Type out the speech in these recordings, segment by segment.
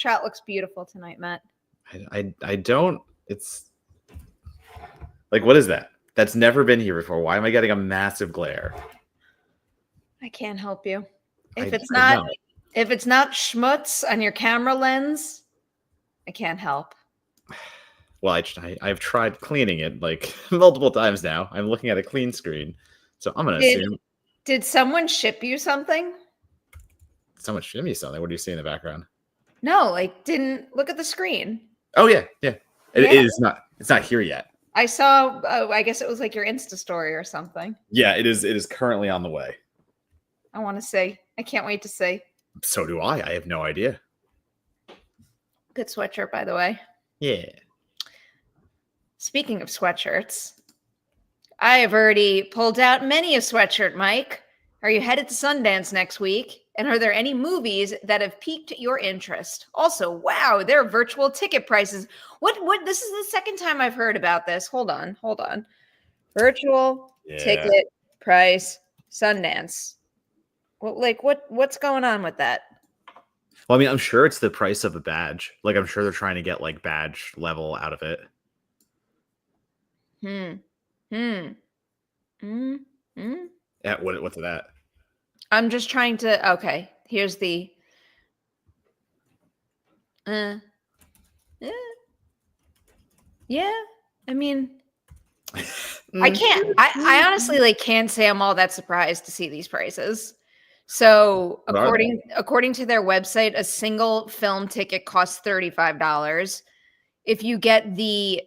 shot looks beautiful tonight, Matt. I don't. It's like, what is that? That's never been here before. Why am I getting a massive glare? I can't help you. If it's not schmutz on your camera lens, I can't help. Well, I've tried cleaning it like multiple times now. I'm looking at a clean screen, so I'm gonna assume. Did someone ship you something? Someone ship me something. What do you see in the background? No, like didn't look at the screen. Oh yeah. It is not. It's not here yet. I saw. I guess it was like your Insta story or something. Yeah, it is. It is currently on the way. I want to say. I can't wait to see. So do I. I have no idea. Good sweatshirt, by the way. Yeah. Speaking of sweatshirts, I have already pulled out many a sweatshirt, Mike. Are you headed to Sundance next week? And are there any movies that have piqued your interest? Also, wow, there are virtual ticket prices. What? This is the second time I've heard about this. Hold on. Virtual ticket price Sundance. What's going on with that? Well, I mean, I'm sure it's the price of a badge. Like, I'm sure they're trying to get like badge level out of it. Yeah, what's that? I'm just trying to. Okay, here's the. Yeah. I mean, I can't. I honestly can't say I'm all that surprised to see these prices. So according to their website, a single film ticket costs $35. If you get the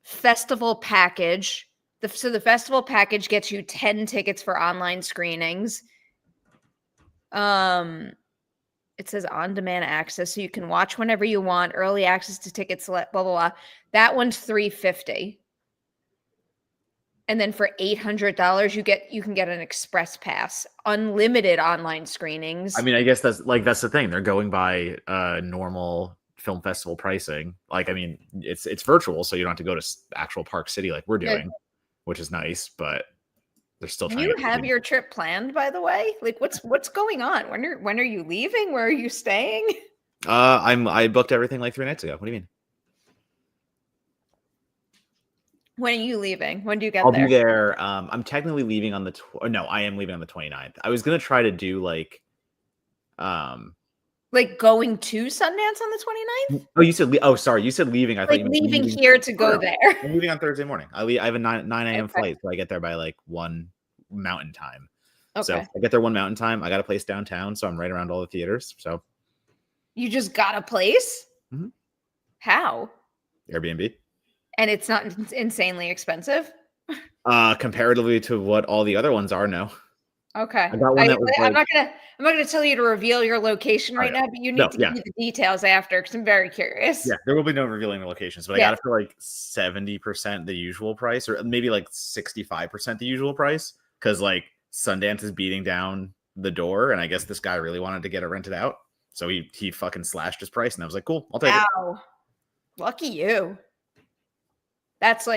festival package, the festival package gets you 10 tickets for online screenings. It says on-demand access, so you can watch whenever you want. Early access to tickets, blah blah blah. That one's $350. And then for $800, you can get an express pass, unlimited online screenings. I mean, I guess that's the thing. They're going by normal film festival pricing. Like, I mean, it's virtual, so you don't have to go to actual Park City like we're doing, which is nice. But they're still trying. You have your trip planned, by the way. Like, what's going on? When are you leaving? Where are you staying? I booked everything like 3 nights ago. What do you mean? When are you leaving? When do you get there? I'll be there. I'm technically leaving on the no, I am leaving on the 29th. I was gonna try to do like going to Sundance on the 29th? Oh, you said sorry, you said leaving. I thought you meant leaving here to go there. I'm leaving on Thursday morning. I have a 9 a.m. flight, so I get there by like 1 mountain time. Okay. So I get there 1 mountain time. I got a place downtown, so I'm right around all the theaters. So you just got a place? Mm-hmm. How? Airbnb. And it's not insanely expensive? Comparatively to what all the other ones are, no. Okay. I got one that was I'm not gonna tell you to reveal your location right now, but you need to give me the details after because I'm very curious. Yeah, there will be no revealing the locations, but I got it for like 70% the usual price, or maybe like 65% the usual price, because like Sundance is beating down the door, and I guess this guy really wanted to get it rented out, so he fucking slashed his price, and I was like, cool, I'll take it. Lucky you. That's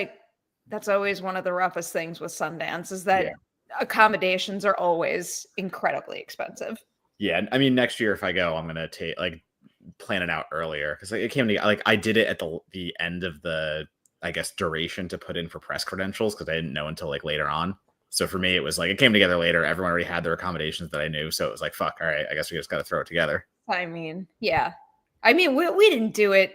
always one of the roughest things with Sundance is that accommodations are always incredibly expensive. Yeah, I mean, next year if I go, I'm gonna plan it out earlier, because it came to I did it at the end of the, I guess, duration to put in for press credentials, because I didn't know until like later on. So for me, it was like it came together later. Everyone already had their accommodations that I knew, so it was like, fuck, all right, I guess we just got to throw it together. I mean, yeah, I mean, we didn't do it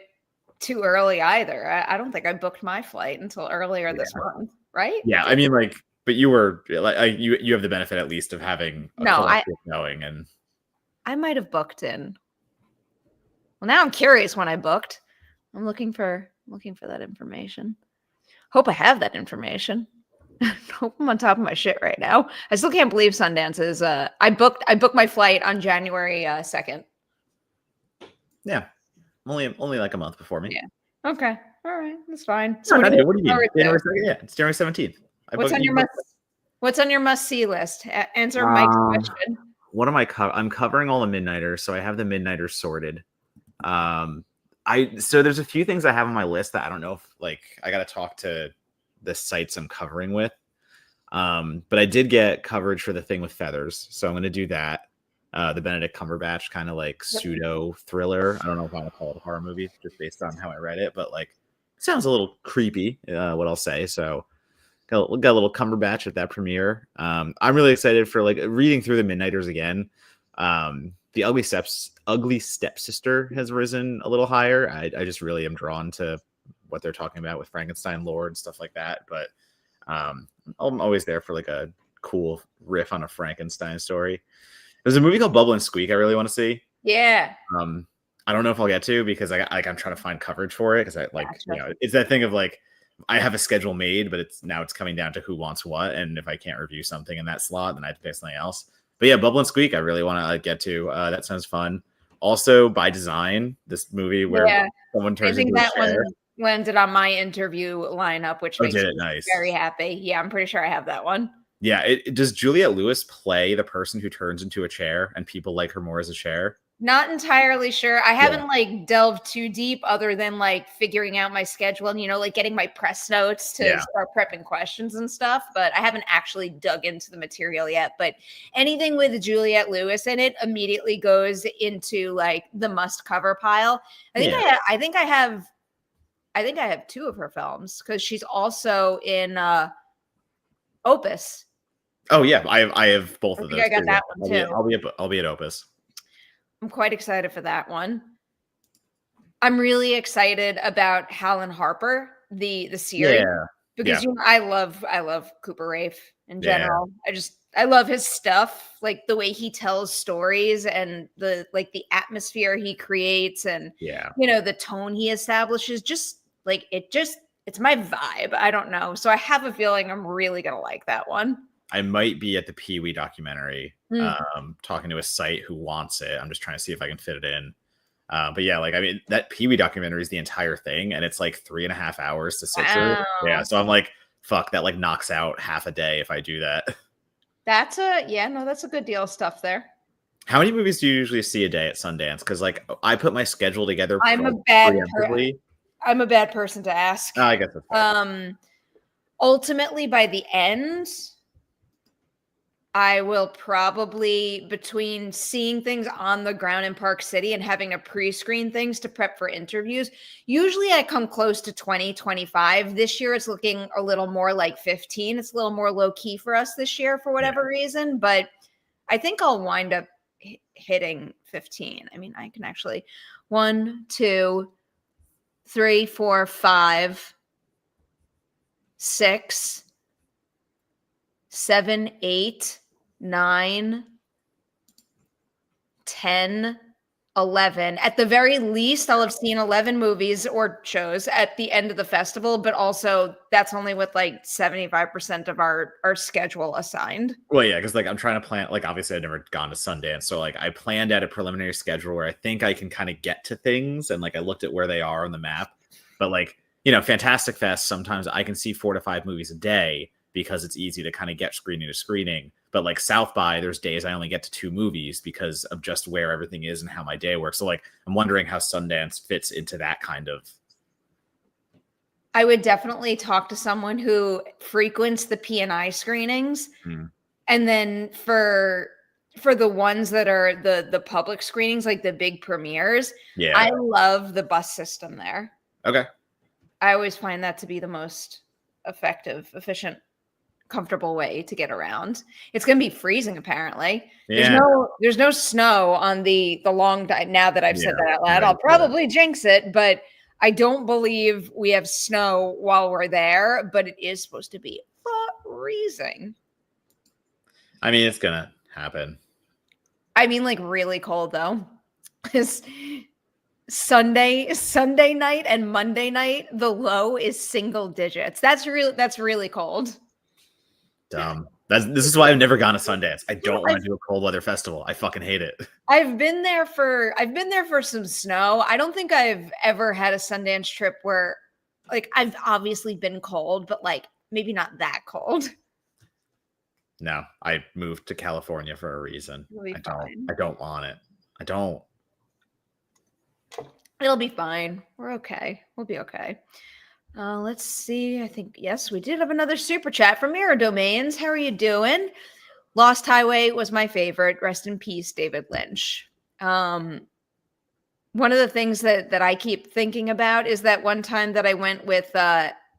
too early either. I don't think I booked my flight until earlier this month, right? Yeah, I mean, like, but you were like, you have the benefit at least of having a collective knowing, and I might have booked in. Well, now I'm curious when I booked. I'm looking for that information. Hope I have that information. Hope I'm on top of my shit right now. I still can't believe Sundance is. I booked my flight on January 2nd. Yeah. Only like a month before me. Yeah. Okay. All right. That's fine. So what do you mean? January 2nd? Yeah, it's January 17th. What's on your must-see list? Answer Mike's question. What am I I'm covering all the Midnighters, so I have the Midnighters sorted. So there's a few things I have on my list that I don't know if I got to talk to the sites I'm covering with. But I did get coverage for The Thing with Feathers, so I'm going to do that. the Benedict Cumberbatch kind of like Yep. pseudo thriller. I don't know if I want to call it a horror movie just based on how I read it, but like sounds a little creepy. What I'll say. So got a little Cumberbatch at that premiere. I'm really excited for like reading through the Midnighters again. The Ugly Stepsister has risen a little higher. I just really am drawn to what they're talking about with Frankenstein lore and stuff like that. But I'm always there for like a cool riff on a Frankenstein story. There's a movie called Bubble and Squeak I really want to see. Yeah. I don't know if I'll get to because I'm trying to find coverage for it because I like Gotcha. it's that thing of like I have a schedule made, but it's coming down to who wants what, and if I can't review something in that slot, then I have to pick something else. But yeah, Bubble and Squeak I really want to get to. That sounds fun. Also, By Design, this movie where someone turns into a chair. One landed on my interview lineup, which makes me nice. very happy. Yeah, I'm pretty sure I have that one. Yeah, does Juliette Lewis play the person who turns into a chair and people like her more as a chair? Not entirely sure. I haven't like delved too deep other than like figuring out my schedule and, like getting my press notes to start prepping questions and stuff. But I haven't actually dug into the material yet. But anything with Juliette Lewis in it immediately goes into like the must cover pile. I think I have two of her films because she's also in Opus. Oh yeah, I have both of those. I got that one too. I'll be at Opus. I'm quite excited for that one. I'm really excited about Hal and Harper, the series, because I love Cooper Raiff in general. I love his stuff, like the way he tells stories and the atmosphere he creates and the tone he establishes. Just like it's my vibe. I don't know, so I have a feeling I'm really gonna like that one. I might be at the Pee-wee documentary, talking to a site who wants it. I'm just trying to see if I can fit it in. But yeah, like, I mean, that Pee-wee documentary is the entire thing, and it's like 3.5 hours to sit through. Yeah, so I'm like, fuck, that like knocks out half a day if I do that. That's a good deal of stuff there. How many movies do you usually see a day at Sundance? Because like I put my schedule together. I'm a bad person to ask. I guess that's right. Ultimately, by the end, I will probably, between seeing things on the ground in Park City and having to pre-screen things to prep for interviews, usually I come close to 20, 25. This year it's looking a little more like 15. It's a little more low-key for us this year for whatever reason, but I think I'll wind up hitting 15. I mean, I can actually 1, 2, 3, 4, 5, 6, 7, 8, 9, 10, 11. At the very least, I'll have seen 11 movies or shows at the end of the festival, but also that's only with like 75% of our schedule assigned. Well, yeah, because like I'm trying to plan, like obviously I've never gone to Sundance. So like I planned out a preliminary schedule where I think I can kind of get to things. And like I looked at where they are on the map. But like, Fantastic Fest, sometimes I can see 4 to 5 movies a day because it's easy to kind of get screening to screening. But like South by, there's days I only get to 2 movies because of just where everything is and how my day works. So like, I'm wondering how Sundance fits into that kind of. I would definitely talk to someone who frequents the P&I screenings. And then for the ones that are the public screenings, like the big premieres, I love the bus system there. Okay. I always find that to be the most effective, efficient, comfortable way to get around. It's going to be freezing apparently. There's no snow on the long now that I've said that out loud. I'll probably jinx it, but I don't believe we have snow while we're there, but it is supposed to be freezing. I mean, it's going to happen. I mean, like really cold though. Because Sunday night and Monday night, the low is single digits. That's really cold. Dumb. This is why I've never gone to Sundance. I don't want to do a cold weather festival. I fucking hate it. I've been there for some snow. I don't think I've ever had a Sundance trip where like I've obviously been cold, but like maybe not that cold. No, I moved to California for a reason. I don't want it. I don't. It'll be fine. We're okay. We'll be okay. Let's see. I think, yes, we did have another super chat from Mirror Domains. How are you doing? Lost Highway was my favorite. Rest in peace, David Lynch. One of the things that I keep thinking about is that one time that I went with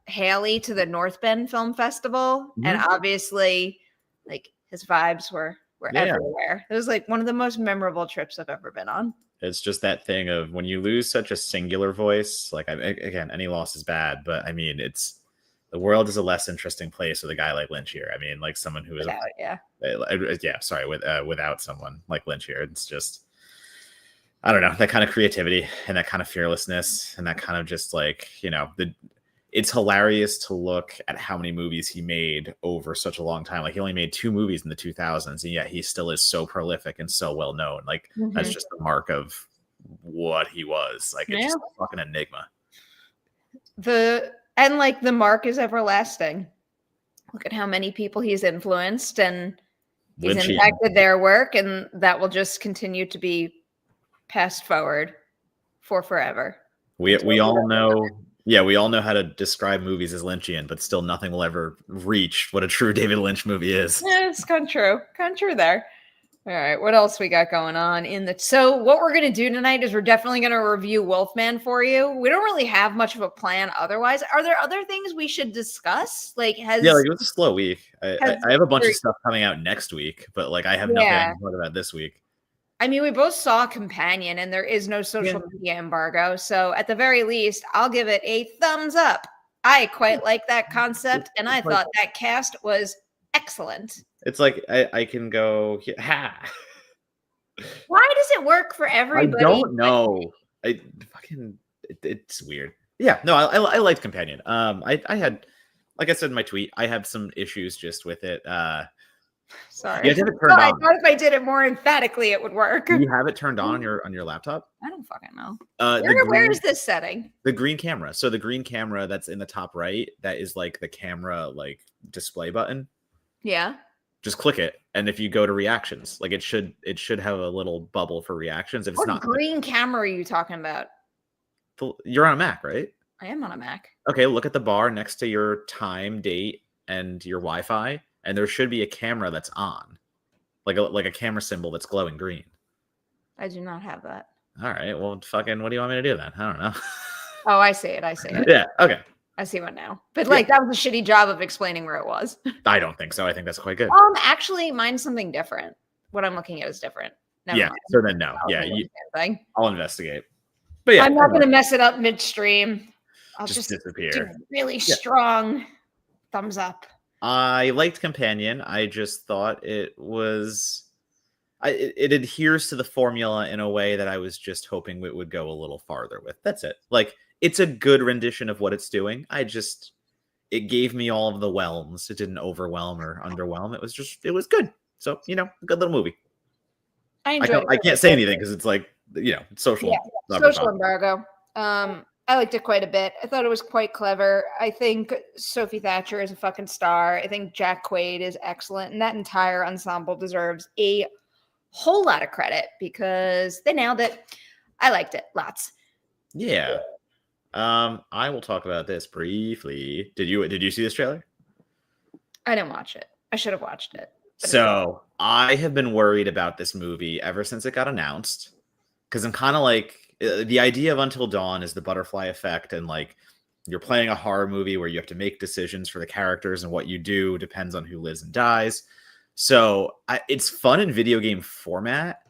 Haley to the North Bend Film Festival, and obviously, like, his vibes were everywhere. It was like one of the most memorable trips I've ever been on. It's just that thing of when you lose such a singular voice, like, again, any loss is bad, but I mean, the world is a less interesting place with a guy like Lynch here. I mean, like someone who is without someone like Lynch here, it's just, I don't know, that kind of creativity and that kind of fearlessness and that kind of just like, it's hilarious to look at how many movies he made over such a long time. Like he only made 2 movies in the 2000s, and yet he still is so prolific and so well known. Like that's just the mark of what he was. Like it's just a fucking enigma. And like the mark is everlasting. Look at how many people he's influenced, and he's impacted their work, and that will just continue to be passed forward for forever. We all know. Yeah, we all know how to describe movies as Lynchian, but still nothing will ever reach what a true David Lynch movie is. Yeah, it's kind of true. There. All right, what else we got going on so what we're going to do tonight is we're definitely going to review Wolfman for you. We don't really have much of a plan otherwise. Are there other things we should discuss? Like it was a slow week. I have a bunch of stuff coming out next week, but like I have nothing to talk about this week. I mean, we both saw Companion, and there is no social media embargo. So at the very least, I'll give it a thumbs up. I quite like that concept, and I thought that cast was excellent. It's like I can go. Ha. Why does it work for everybody? I don't know. It's weird. Yeah, no, I liked Companion. I had, like I said in my tweet, I have some issues just with it. Sorry. You have it turned on. I thought if I did it more emphatically, it would work. Do you have it turned on your laptop? I don't fucking know. Where is this setting? The green camera. So the green camera that's in the top right, that is like the camera like display button. Yeah. Just click it, and if you go to reactions, like it should have a little bubble for reactions. If it's not green camera are you talking about? You're on a Mac, right? I am on a Mac. Okay, look at the bar next to your time, date, and your Wi-Fi. And there should be a camera that's on, like a camera symbol that's glowing green. I do not have that. All right. Well, fucking, what do you want me to do then? I don't know. Oh, I see it. Yeah. Okay. I see one now. But like that was a shitty job of explaining where it was. I don't think so. I think that's quite good. Actually, mine's something different. What I'm looking at is different. Never mind. So then no. I'll investigate. But yeah, I'm not going to mess it up midstream. I'll just disappear. Do really strong thumbs up. I liked Companion. I just thought it adheres to the formula in a way that I was just hoping it would go a little farther with. That's it. Like, it's a good rendition of what it's doing. It gave me all of the whelms. It didn't overwhelm or underwhelm. It was good. So, a good little movie. I enjoyed it. I can't say anything because it's like, social. Yeah, social embargo. I liked it quite a bit. I thought it was quite clever. I think Sophie Thatcher is a fucking star. I think Jack Quaid is excellent. And that entire ensemble deserves a whole lot of credit because they nailed it. I liked it. Lots. Yeah. I will talk about this briefly. Did you see this trailer? I didn't watch it. I should have watched it. So I have been worried about this movie ever since it got announced. Because I'm kind of like, the idea of Until Dawn is the butterfly effect, and like you're playing a horror movie where you have to make decisions for the characters, and what you do depends on who lives and dies. So it's fun in video game format,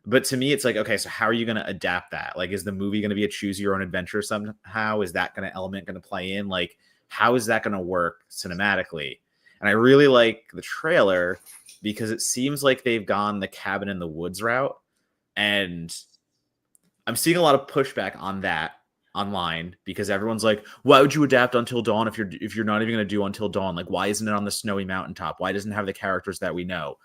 but to me, it's like, okay, so how are you going to adapt that? Like, is the movie going to be a choose your own adventure somehow? Is that element going to play in? Like, how is that going to work cinematically? And I really like the trailer because it seems like they've gone the cabin in the woods route, and I'm seeing a lot of pushback on that online because everyone's like, why would you adapt Until Dawn if you're not even going to do Until Dawn? Like, why isn't it on the snowy mountaintop? Why doesn't it have the characters that we know?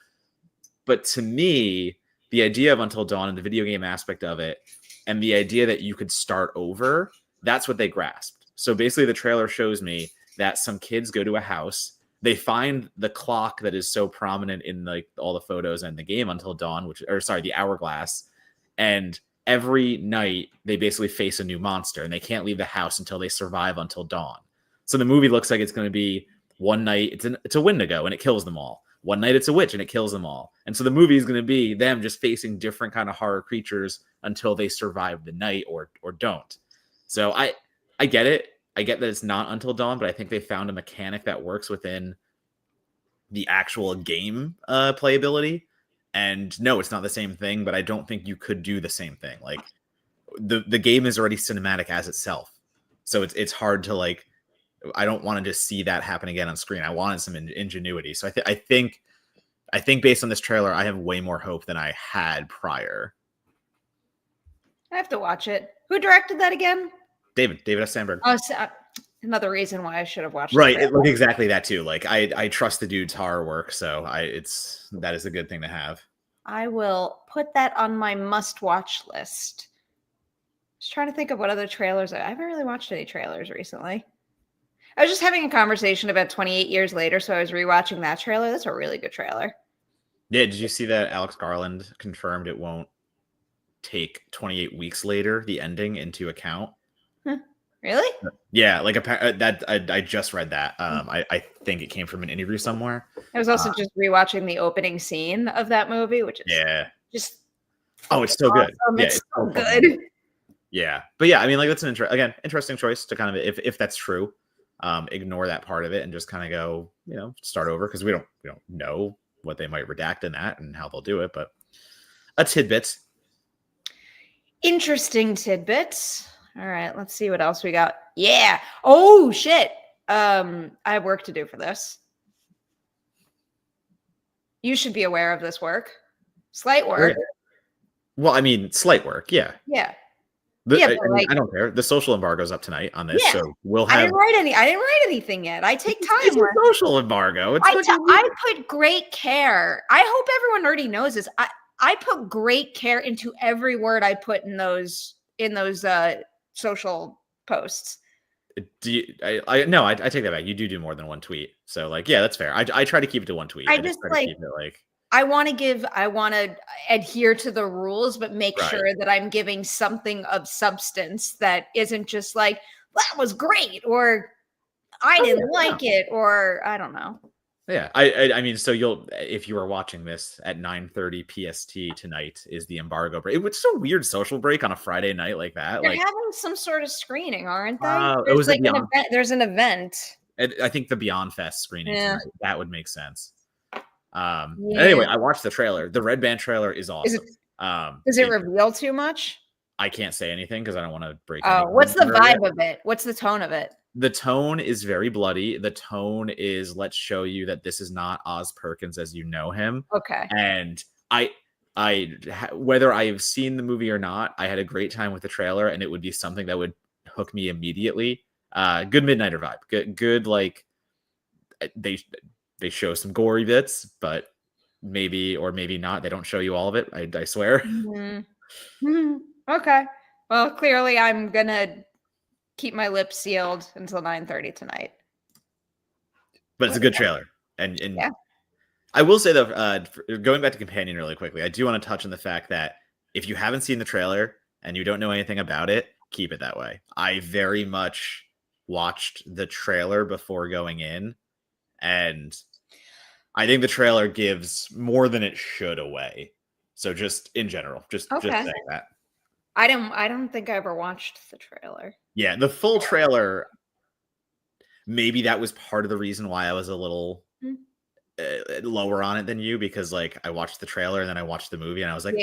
But to me, the idea of Until Dawn and the video game aspect of it and the idea that you could start over, that's what they grasped. So basically the trailer shows me that some kids go to a house, they find the clock that is so prominent in like all the photos and the game Until Dawn, the hourglass, and every night they basically face a new monster and they can't leave the house until they survive until dawn. So the movie looks like it's going to be one night it's a Wendigo and it kills them all. one night it's a witch and it kills them all. And so the movie is going to be them just facing different kind of horror creatures until they survive the night or don't. So I get it. I get that it's not Until Dawn, but I think they found a mechanic that works within the actual game playability. And no, it's not the same thing, but I don't think you could do the same thing. Like the game is already cinematic as itself. So it's hard to like, I don't want to just see that happen again on screen. I wanted some ingenuity. So I think based on this trailer, I have way more hope than I had prior. I have to watch it. Who directed that again? David S. Sandberg. Oh, so, another reason why I should have watched right. it. It looked exactly that too. Like I trust the dude's horror work, so that is a good thing to have. I will put that on my must-watch list. Just trying to think of what other trailers. I haven't really watched any trailers recently. I was just having a conversation about 28 Years Later, so I was rewatching that trailer. That's a really good trailer. Yeah, did you see that Alex Garland confirmed it won't take 28 weeks later, the ending, into account? Really? Yeah, like that. I just read that. I think it came from an interview somewhere. I was also just rewatching the opening scene of that movie, which is just it's so good. Yeah, it's so good. Yeah, but yeah, I mean, like that's an interesting choice to kind of if that's true, ignore that part of it and just kind of go, start over because we don't know what they might redact in that and how they'll do it, but a tidbit. Interesting tidbits. All right, let's see what else we got. Yeah. Oh shit. I have work to do for this. You should be aware of this work. Slight work. Well, I mean, slight work. Yeah. Yeah. I don't care. The social embargo's up tonight on this, so we'll have. I didn't write anything yet. I take time. It's a social embargo. I put great care. I hope everyone already knows this. I put great care into every word I put in those social posts. Do you? No, I take that back. You do more than one tweet, so like, yeah, that's fair. I try to keep it to one tweet. I just try to keep it like. I want to adhere to the rules, but make sure that I'm giving something of substance that isn't just like, that was great, or I didn't like it, or I don't know. Yeah. I mean, so if you are watching this at 9:30 PST tonight is the embargo break. It's a weird social break on a Friday night like that. They're having some sort of screening, aren't they? It was like an event. There's an event. I think the Beyond Fest screening tonight, that would make sense. Anyway, I watched the trailer. The Red Band trailer is awesome. Does it reveal too much? I can't say anything because I don't want to break. What's the vibe of it? What's the tone of it? The tone is very bloody. The tone is, let's show you that this is not Oz Perkins as you know him. Okay. And whether I have seen the movie or not, I had a great time with the trailer, and it would be something that would hook me immediately. Good Midnighter vibe. Good like they show some gory bits, but maybe or maybe not. They don't show you all of it. I swear. Mm-hmm. Okay. Well, clearly I'm gonna keep my lips sealed until 9:30 tonight. But it's a good trailer, and yeah. I will say though, going back to Companion really quickly, I do want to touch on the fact that if you haven't seen the trailer and you don't know anything about it, keep it that way. I very much watched the trailer before going in, and I think the trailer gives more than it should away. So just in general, just saying that. I don't think I ever watched the trailer. Yeah, the full trailer. Maybe that was part of the reason why I was a little lower on it than you, because like I watched the trailer and then I watched the movie and I was like,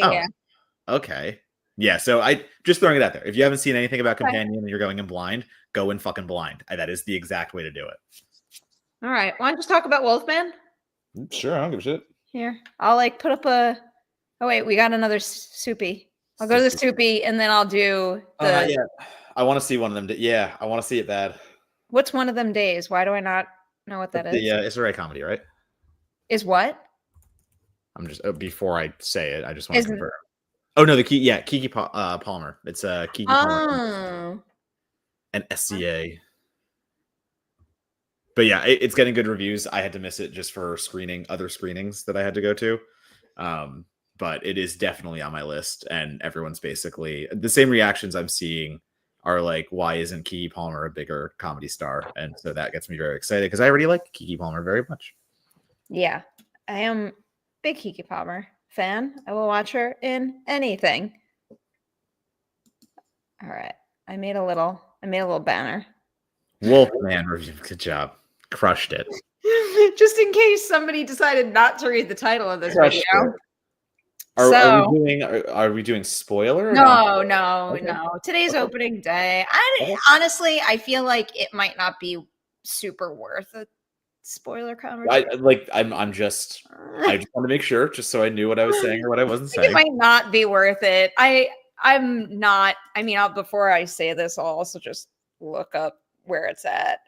okay. Yeah, so I just throwing it out there. If you haven't seen anything about Companion and you're going in blind, go in fucking blind. That is the exact way to do it. All right. Why don't you just talk about Wolfman? Sure, I don't give a shit. Here, I'll like put up a. Oh wait, we got another soupy. I'll go to the soupy and then I'll do the. Yeah, I want to see one of them. Yeah, I want to see it bad. What's one of them days? Why do I not know what that is? Yeah, it's a Ray comedy, right? Is what? I'm just before I say it, I just want to confirm. Oh no, Keke Palmer. It's Keke Palmer and SCA. But yeah, it's getting good reviews. I had to miss it just for other screenings that I had to go to. But it is definitely on my list, and everyone's basically the same reactions I'm seeing are like, why isn't Keke Palmer a bigger comedy star? And so that gets me very excited because I already like Keke Palmer very much. Yeah. I am big Kiki Palmer fan. I will watch her in anything. All right. I made a little banner. Wolfman review. Good job. Crushed it. Just in case somebody decided not to read the title of this video. Are we doing spoiler? Or No. Okay. Today's opening day. Honestly, I feel like it might not be super worth a spoiler conversation. I just want to make sure, just so I knew what I was saying or what I wasn't saying. It might not be worth it. I'm not. I mean, before I say this, I'll also just look up where it's at.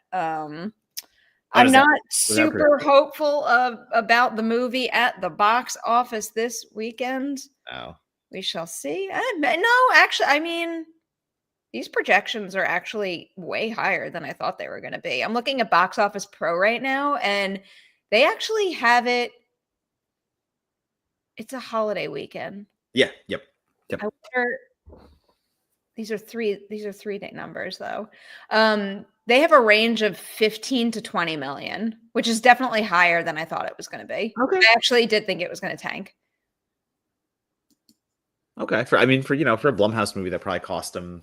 I'm not super hopeful about the movie at the box office this weekend. Oh, we shall see. No, actually, I mean, these projections are actually way higher than I thought they were going to be. I'm looking at Box Office Pro right now, and they actually have it. It's a holiday weekend. Yeah. Yep. I wonder, these are three numbers though. They have a range of 15 to 20 million, which is definitely higher than I thought it was going to be. Okay. I actually did think it was going to tank. Okay. For a Blumhouse movie that probably cost them,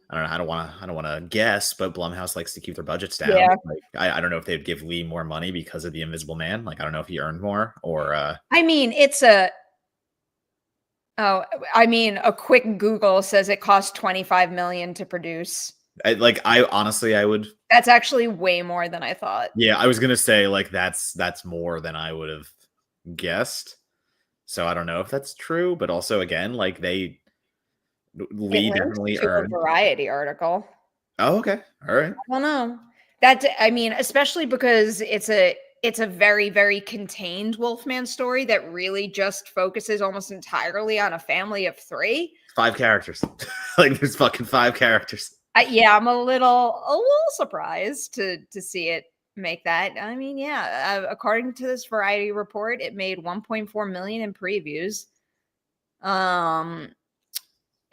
I don't know. I don't want to guess, but Blumhouse likes to keep their budgets down. Yeah. I don't know if they'd give Leigh more money because of The Invisible Man. I don't know if he earned more or. I mean, a quick Google says it cost 25 million to produce. I would. That's actually way more than I thought. Yeah, I was gonna say that's more than I would have guessed. So I don't know if that's true, but also again, Leigh definitely earned a Variety article. Oh, okay, all right. I don't know. Especially because it's a very, very contained Wolfman story that really just focuses almost entirely on a family of 3. 5 characters. There's fucking 5 characters. I'm a little surprised to see it make that. I mean, according to this Variety report, it made 1.4 million in previews.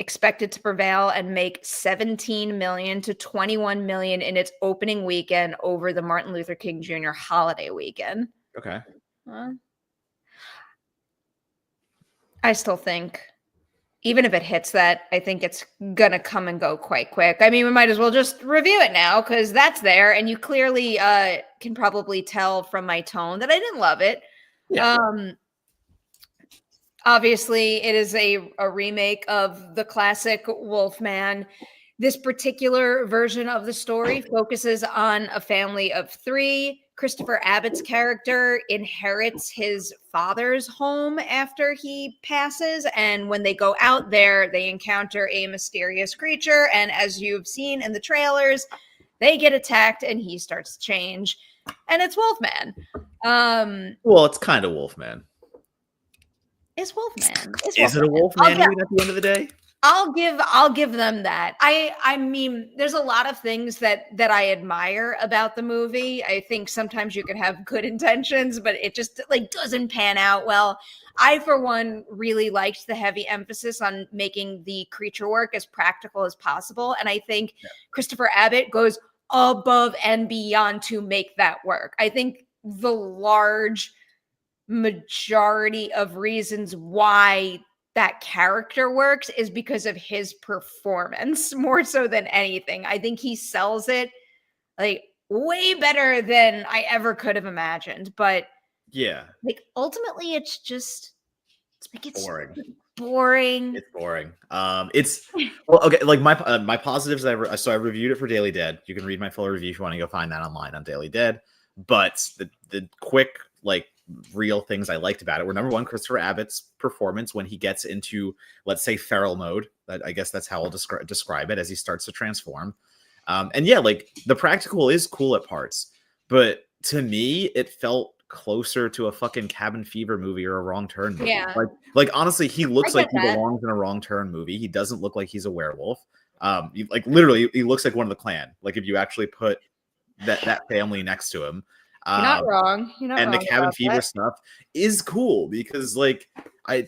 Expected to prevail and make 17 million to 21 million in its opening weekend over the Martin Luther King Jr. holiday weekend. Okay. I still think, even if it hits that, I think it's gonna come and go quite quick. I mean, we might as well just review it now because that's there, and you clearly can probably tell from my tone that I didn't love it. Yeah. Obviously, it is a remake of the classic Wolfman. This particular version of the story focuses on a family of 3. Christopher Abbott's character inherits his father's home after he passes. And when they go out there, they encounter a mysterious creature. And as you've seen in the trailers, they get attacked and he starts to change. And it's Wolfman. Well, it's kind of Wolfman. It's Wolfman. Is it a Wolfman movie at the end of the day? I'll give them that. I mean, there's a lot of things that I admire about the movie. I think sometimes you can have good intentions, but it just doesn't pan out well. I, for one, really liked the heavy emphasis on making the creature work as practical as possible. And I think Christopher Abbott goes above and beyond to make that work. I think the large majority of reasons why that character works is because of his performance more so than anything. I think he sells it way better than I ever could have imagined. But ultimately it's just it's boring. It's boring. Okay. My positives. I reviewed it for Daily Dead. You can read my full review if you want to go find that online on Daily Dead. But the quick real things I liked about it were, number one, Christopher Abbott's performance when he gets into, let's say, feral mode. I guess that's how I'll describe it, as he starts to transform. The practical is cool at parts, but to me, it felt closer to a fucking Cabin Fever movie or a Wrong Turn movie. Yeah. Honestly, he looks like he belongs in a Wrong Turn movie. He doesn't look like he's a werewolf. Literally, he looks like one of the clan. If you actually put that family next to him. You're not wrong. The Cabin Fever stuff is cool because I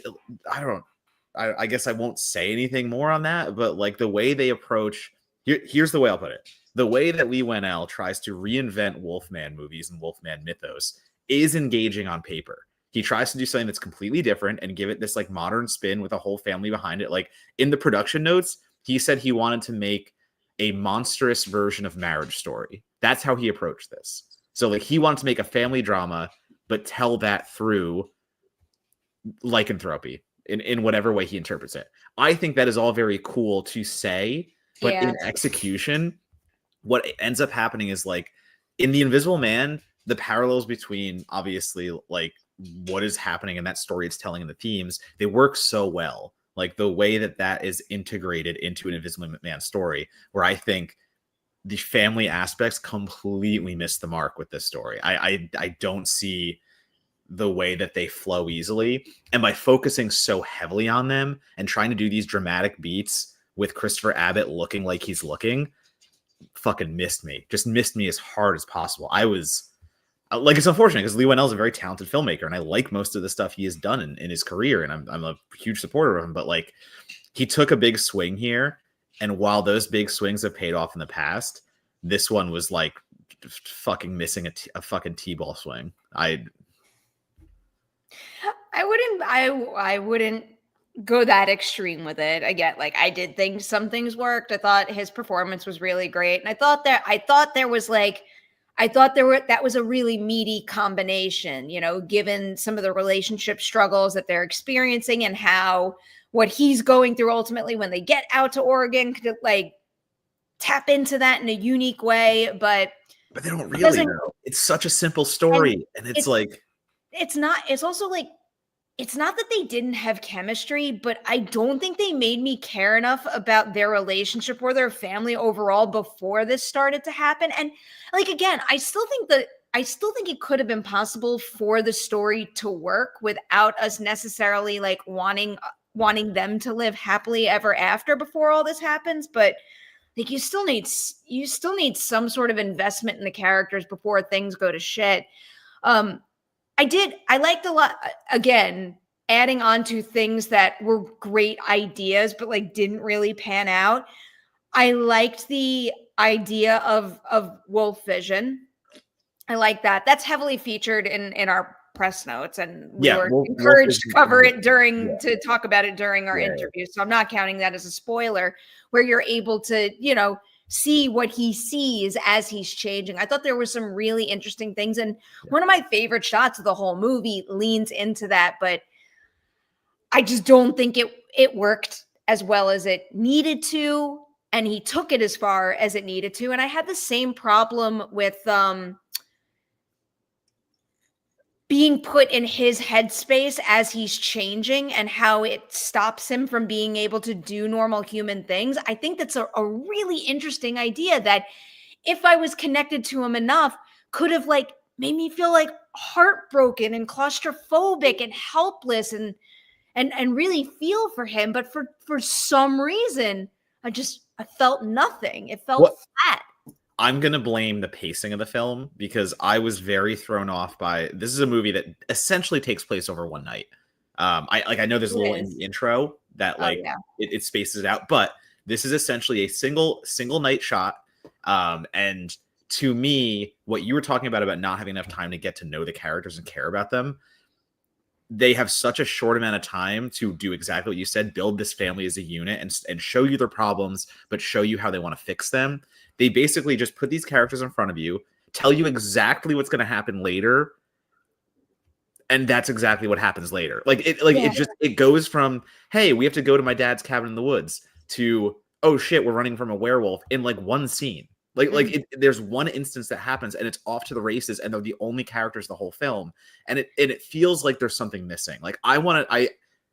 guess I won't say anything more on that, but the way they approach here's the way I'll put it. The way that Leigh Whannell tries to reinvent Wolfman movies and Wolfman mythos is engaging on paper. He tries to do something that's completely different and give it this like modern spin with a whole family behind it. Like in the production notes, he said he wanted to make a monstrous version of Marriage Story. That's how he approached this. So like he wanted to make a family drama, but tell that through lycanthropy in whatever way he interprets it. I think that is all very cool to say, but in execution, what ends up happening is like in The Invisible Man, the parallels between obviously like what is happening in that story it's telling and the themes, they work so well. Like the way that is integrated into an Invisible Man story, where I think the family aspects completely miss the mark with this story. I don't see the way that they flow easily. And by focusing so heavily on them and trying to do these dramatic beats with Christopher Abbott looking like he's looking, fucking missed me. Just missed me as hard as possible. I was like, it's unfortunate because Leigh Whannell is a very talented filmmaker and I like most of the stuff he has done in his career. And I'm a huge supporter of him, but like he took a big swing here. And while those big swings have paid off in the past, this one was like fucking missing a fucking T-ball swing. I wouldn't go that extreme with it. Again, like I did think some things worked. I thought his performance was really great. And I thought that was a really meaty combination, you know, given some of the relationship struggles that they're experiencing and how what he's going through ultimately when they get out to Oregon could like tap into that in a unique way. But they don't really know. It's such a simple story. And it's like, it's also like, it's not that they didn't have chemistry, but I don't think they made me care enough about their relationship or their family overall before this started to happen. And like, again, I still think it could have been possible for the story to work without us necessarily like wanting them to live happily ever after before all this happens. But like, you still need some sort of investment in the characters before things go to shit. I liked a lot, again, adding on to things that were great ideas, but like didn't really pan out. I liked the idea of wolf vision. I like that. That's heavily featured in our press notes, and we were encouraged to cover it to talk about it during our interview. So I'm not counting that as a spoiler, where you're able to, you know, see what he sees as he's changing. I thought there were some really interesting things. And one of my favorite shots of the whole movie leans into that, but I just don't think it worked as well as it needed to. And he took it as far as it needed to. And I had the same problem with being put in his headspace as he's changing and how it stops him from being able to do normal human things. I think that's a really interesting idea that if I was connected to him enough, could have like made me feel like heartbroken and claustrophobic and helpless and really feel for him. But for some reason, I felt nothing. It felt flat. I'm going to blame the pacing of the film because I was very thrown off by, this is a movie that essentially takes place over one night. I know there's a little in the intro that it spaces it out, but this is essentially a single night shot. And to me, what you were talking about not having enough time to get to know the characters and care about them, they have such a short amount of time to do exactly what you said, build this family as a unit and show you their problems, but show you how they want to fix them. They basically just put these characters in front of you, tell you exactly what's going to happen later. And that's exactly what happens later. It goes from, hey, we have to go to my dad's cabin in the woods to, oh shit, we're running from a werewolf in like one scene. There's one instance that happens and it's off to the races and they're the only characters the whole film. And it feels like there's something missing. Like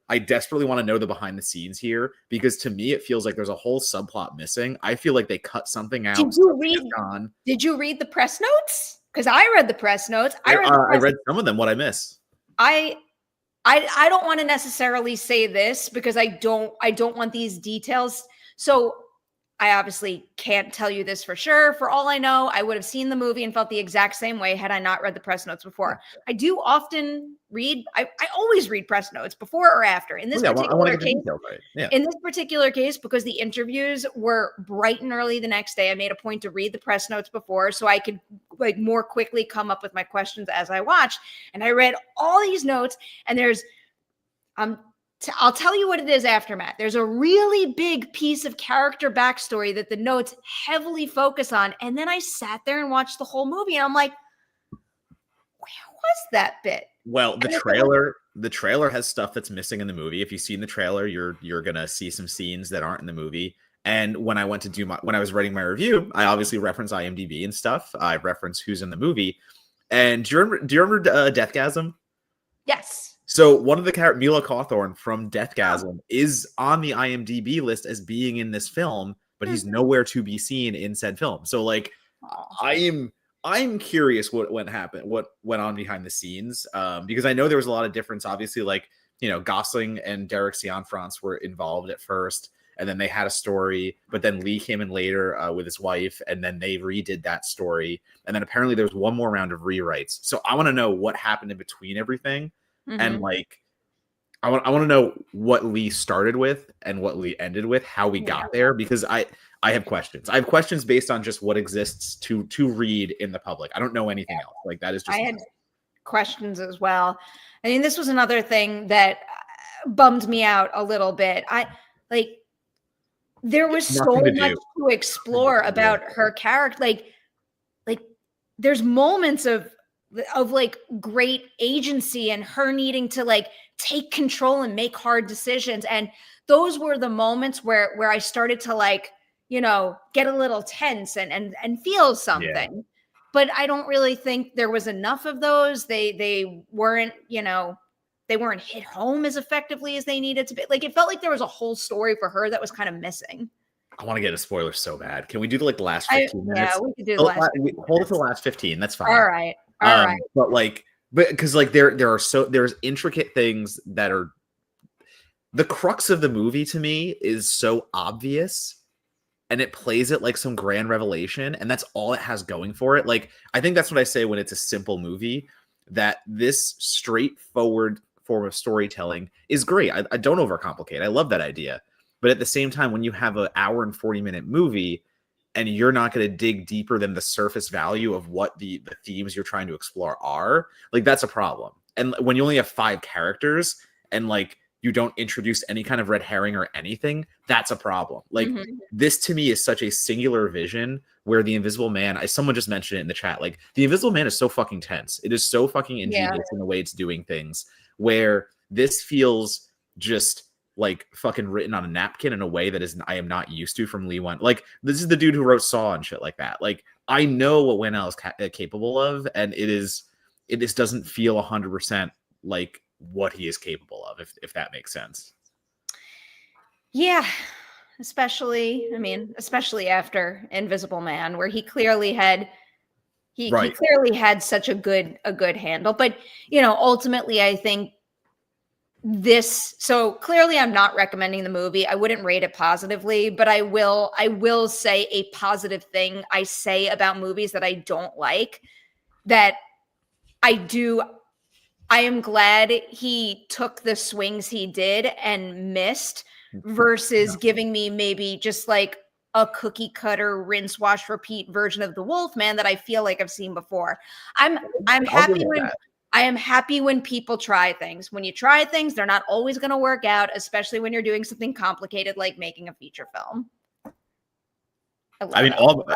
I desperately want to know the behind the scenes here because to me, it feels like there's a whole subplot missing. I feel like they cut something out. Did you read the press notes? Because I read the press notes. I read some of them. What I miss? I don't want to necessarily say this because I don't want these details. So I obviously can't tell you this for sure. For all I know, I would have seen the movie and felt the exact same way had I not read the press notes before. I do often read, I always read press notes before or after. In this I want to particular get the case, details right. Yeah. in this particular case, because the interviews were bright and early the next day, I made a point to read the press notes before so I could like more quickly come up with my questions as I watched. And I read all these notes, and there's I'll tell you what it is after, Matt. There's a really big piece of character backstory that the notes heavily focus on. And then I sat there and watched the whole movie, and I'm like, where was that bit? Well, the trailer has stuff that's missing in the movie. If you've seen the trailer, you're gonna see some scenes that aren't in the movie. And when I went to when I was writing my review, I obviously reference IMDb and stuff. I reference who's in the movie. And do you remember Deathgasm? Yes. So one of the characters, Mila Cawthorn from Deathgasm, is on the IMDb list as being in this film, but he's nowhere to be seen in said film. So like, I'm curious what went on behind the scenes, because I know there was a lot of difference. Obviously, like, you know, Gosling and Derek Cianfrance were involved at first, and then they had a story, but then Leigh came in later with his wife, and then they redid that story, and then apparently there was one more round of rewrites. So I want to know what happened in between everything. And like, I want to know what Leigh started with and what Leigh ended with, how we got there, because I have questions. I have questions based on just what exists to read in the public. I don't know anything else. Like, that is just. I had questions as well. I mean, this was another thing that bummed me out a little bit. There was so much to explore about her character. Like there's moments of like great agency and her needing to like take control and make hard decisions. And those were the moments where I started to like, you know, get a little tense and feel something. Yeah. But I don't really think there was enough of those. They weren't, you know, they weren't hit home as effectively as they needed to be. Like, it felt like there was a whole story for her that was kind of missing. I want to get a spoiler so bad. Can we do the last 15 minutes? Yeah, we could do the last 15 minutes. Hold it to the last 15. That's fine. All right. All right. But because like there's intricate things that are the crux of the movie to me is so obvious, and it plays it like some grand revelation, and that's all it has going for it. Like, I think that's what I say when it's a simple movie, that this straightforward form of storytelling is great. I don't overcomplicate. I love that idea. But at the same time, when you have an hour and 40-minute movie and you're not going to dig deeper than the surface value of what the themes you're trying to explore are, like, that's a problem. And when you only have 5 characters and like you don't introduce any kind of red herring or anything, that's a problem. Like, this to me is such a singular vision where the Invisible Man, someone just mentioned it in the chat, like, the Invisible Man is so fucking tense. It is so fucking ingenious in the way it's doing things, where this feels just like fucking written on a napkin in a way that I am not used to from Leigh Whannell. Like, this is the dude who wrote Saw and shit like that. Like, I know what Whannell is capable of, and it just doesn't feel 100% like what he is capable of, if that makes sense. Yeah, especially after Invisible Man, where he clearly had he clearly had such a good handle. But, you know, ultimately, I think so clearly I'm not recommending the movie. I wouldn't rate it positively, but I will say a positive thing I say about movies that I don't like, that I am glad he took the swings he did and missed, versus giving me maybe just like a cookie cutter, rinse, wash, repeat version of the Wolfman that I feel like I've seen before. I'm happy when people try things. When you try things, they're not always going to work out, especially when you're doing something complicated like making a feature film. I mean,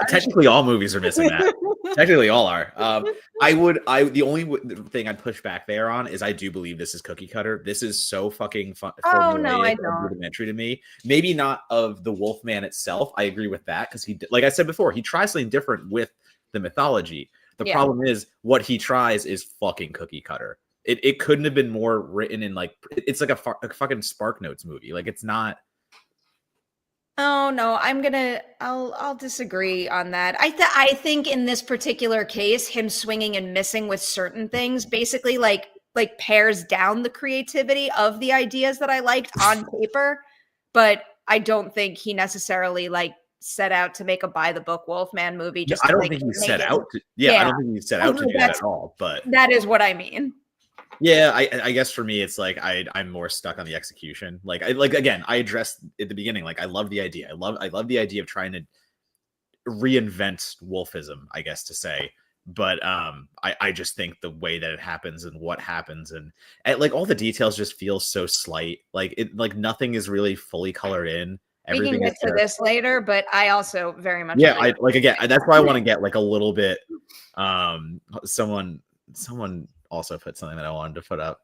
technically all movies are missing that. Technically all are. The only thing I'd push back there on is I do believe this is cookie cutter. This is so fucking fun. Oh, no, I don't. Rudimentary to me. Maybe not of the Wolfman itself. I agree with that, because like I said before, he tries something different with the mythology. The problem is what he tries is fucking cookie cutter. It couldn't have been more written in, like, it's like a fucking Spark Notes movie. Like, it's not. Oh no, I'll disagree on that. I think in this particular case, him swinging and missing with certain things basically like pares down the creativity of the ideas that I liked on paper, but I don't think he necessarily like set out to make a by the book Wolfman movie. Just I to, don't like, think he make set it- out to. Yeah, I Yeah. don't think he set out to do that at all. But That is what I mean. yeah, I guess for me, it's like I'm more stuck on the execution. Like again, I addressed at the beginning. Like I love the idea. I love the idea of trying to reinvent wolfism, I guess to say. But I just think the way that it happens and what happens and like all the details just feel so slight. Like nothing is really fully colored in. Everything We can get to this later, but I also very much I like again. That's why I want to get like a little bit. Someone also put something that I wanted to put up.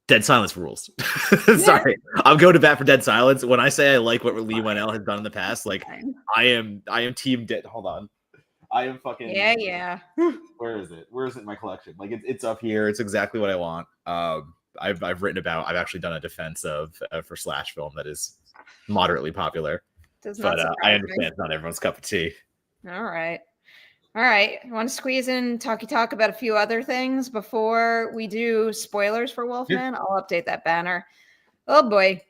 Dead Silence rules. Sorry, I'm going to bat for Dead Silence. When I say I like what Leigh Whannell has done in the past, like I am team dead. Hold on, I am fucking yeah. Where is it? Where is it in my collection? Like it's up here. It's exactly what I want. I've written about. I've actually done a defense of for slash film that is moderately popular, but I understand it's not everyone's cup of tea. All right. I want to squeeze in talk about a few other things before we do spoilers for Wolfman. Yeah. I'll update that banner. Oh boy.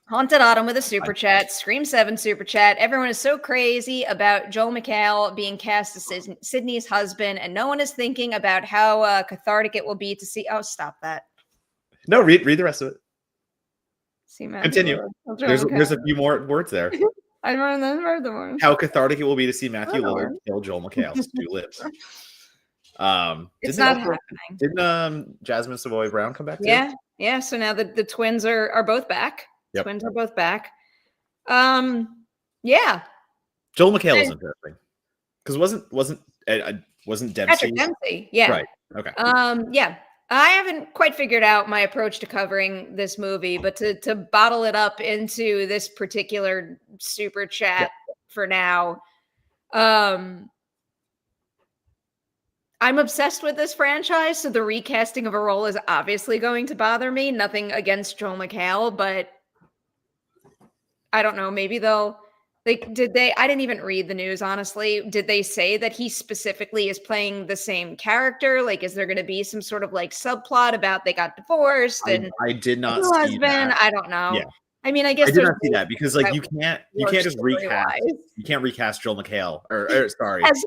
Haunted Autumn with a super chat. Scream 7 super chat. Everyone is so crazy about Joel McHale being cast as Sydney's husband, and no one is thinking about how cathartic it will be to see. Oh, stop that. No, read the rest of it. See, man, continue. There's a few more words there. I read the one. How cathartic it will be to see Matthew Lillard kill Joel McHale's two lips. It's not happening. Didn't Jasmine Savoy Brown come back? Yeah. So now the twins are both back. Yep. Twins are both back. Yeah. Joel McHale is interesting because wasn't Dempsey? Patrick Dempsey. Yeah. Right. Okay. Yeah. I haven't quite figured out my approach to covering this movie, but to bottle it up into this particular super chat for now, I'm obsessed with this franchise, so the recasting of a role is obviously going to bother me. Nothing against Joel McHale, but I don't know. Maybe they'll I didn't even read the news, honestly. Did they say that he specifically is playing the same character? Like, is there going to be some sort of like subplot about they got divorced and I did not see husband? That. I don't know. Yeah. I mean, I guess I did not see that because like you can't just recast. Wise. You can't recast Joel McHale or sorry, as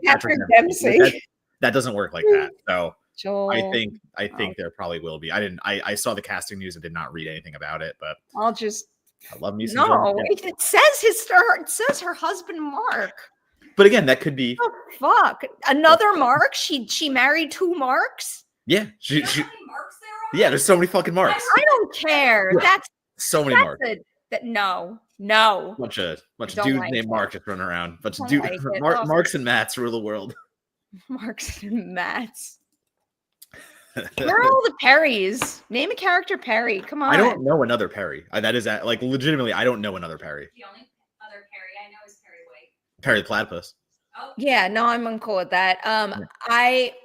Patrick Dempsey. That doesn't work like that. So Joel. I think there probably will be. I saw the casting news and did not read anything about it, but I love me some. No, it says her husband Mark. But again, that could be. Oh fuck! Another Mark. She married two Marks. Yeah, yeah. There's so many fucking Marks. I don't care. Yeah. That's so many Marks. No. Bunch of dudes named Mark just running around. Bunch of dudes. Marks and Matts rule the world. Marks and Matts. Where are all the Perrys? Name a character Perri. Come on. I don't know another Perri. That is like legitimately. I don't know another Perri. The only other Perri I know is Perri White. Perri the Platypus. Oh. Yeah, no, I'm uncool with that.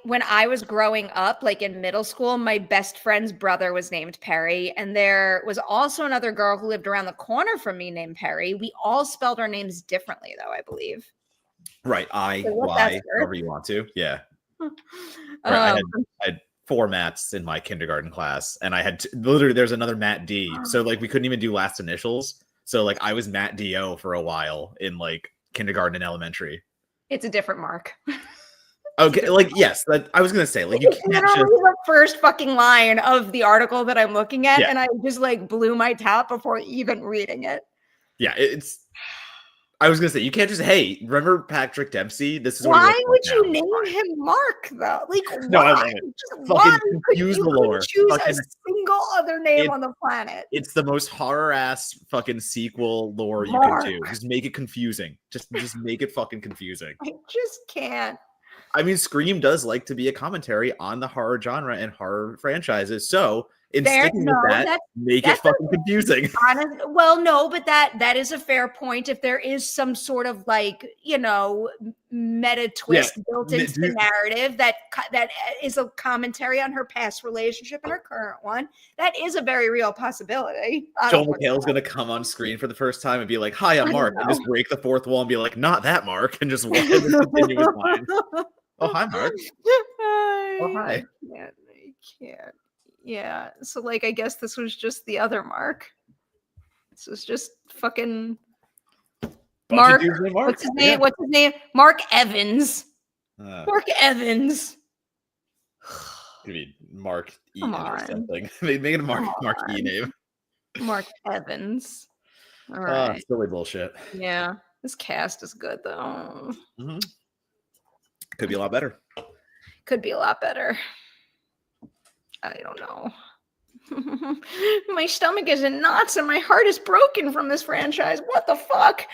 When I was growing up, like in middle school, my best friend's brother was named Perri, and there was also another girl who lived around the corner from me named Perri. We all spelled our names differently, though, I believe. Right, Y, however you want to. Yeah. Right, I had 4 Matts in my kindergarten class, and I had literally there's another Matt D. So like we couldn't even do last initials. So like I was Matt D.O. for a while in like kindergarten and elementary. It's a different Mark. Okay, like yes, I was gonna say like you can't just the first fucking line of the article that I'm looking at, and I just like blew my top before even reading it. Yeah, I was gonna say you can't just remember Patrick Dempsey? This is why would you name him Mark though? Like no, why? Fucking confuse the lore. Choose a single other name on the planet. It's the most horror ass fucking sequel lore you can do. Just make it confusing. Just make it fucking confusing. I just can't. I mean, Scream does like to be a commentary on the horror genre and horror franchises. So sticking with that, make it fucking confusing. Well, no, but that is a fair point. If there is some sort of like, meta twist built into the narrative that is a commentary on her past relationship and her current one, that is a very real possibility. Joel McHale's going to come on screen for the first time and be like, "Hi, I'm Mark," and just break the fourth wall and be like, "Not that Mark," and just continue his line. Oh, hi, Mark. Oh, hi. I can't Yeah. So like I guess this was just the other Mark. This was just fucking Bunch Mark. of dudes named Mark. What's his name? What's his name? Mark Evans. Mark Evans. Could be Mark E Come or on. something. Make it a Mark E name. Mark Evans. All right. Silly bullshit. Yeah. This cast is good though. Mm-hmm. Could be a lot better. Could be a lot better. I don't know. My stomach is in knots and my heart is broken from this franchise. What the fuck?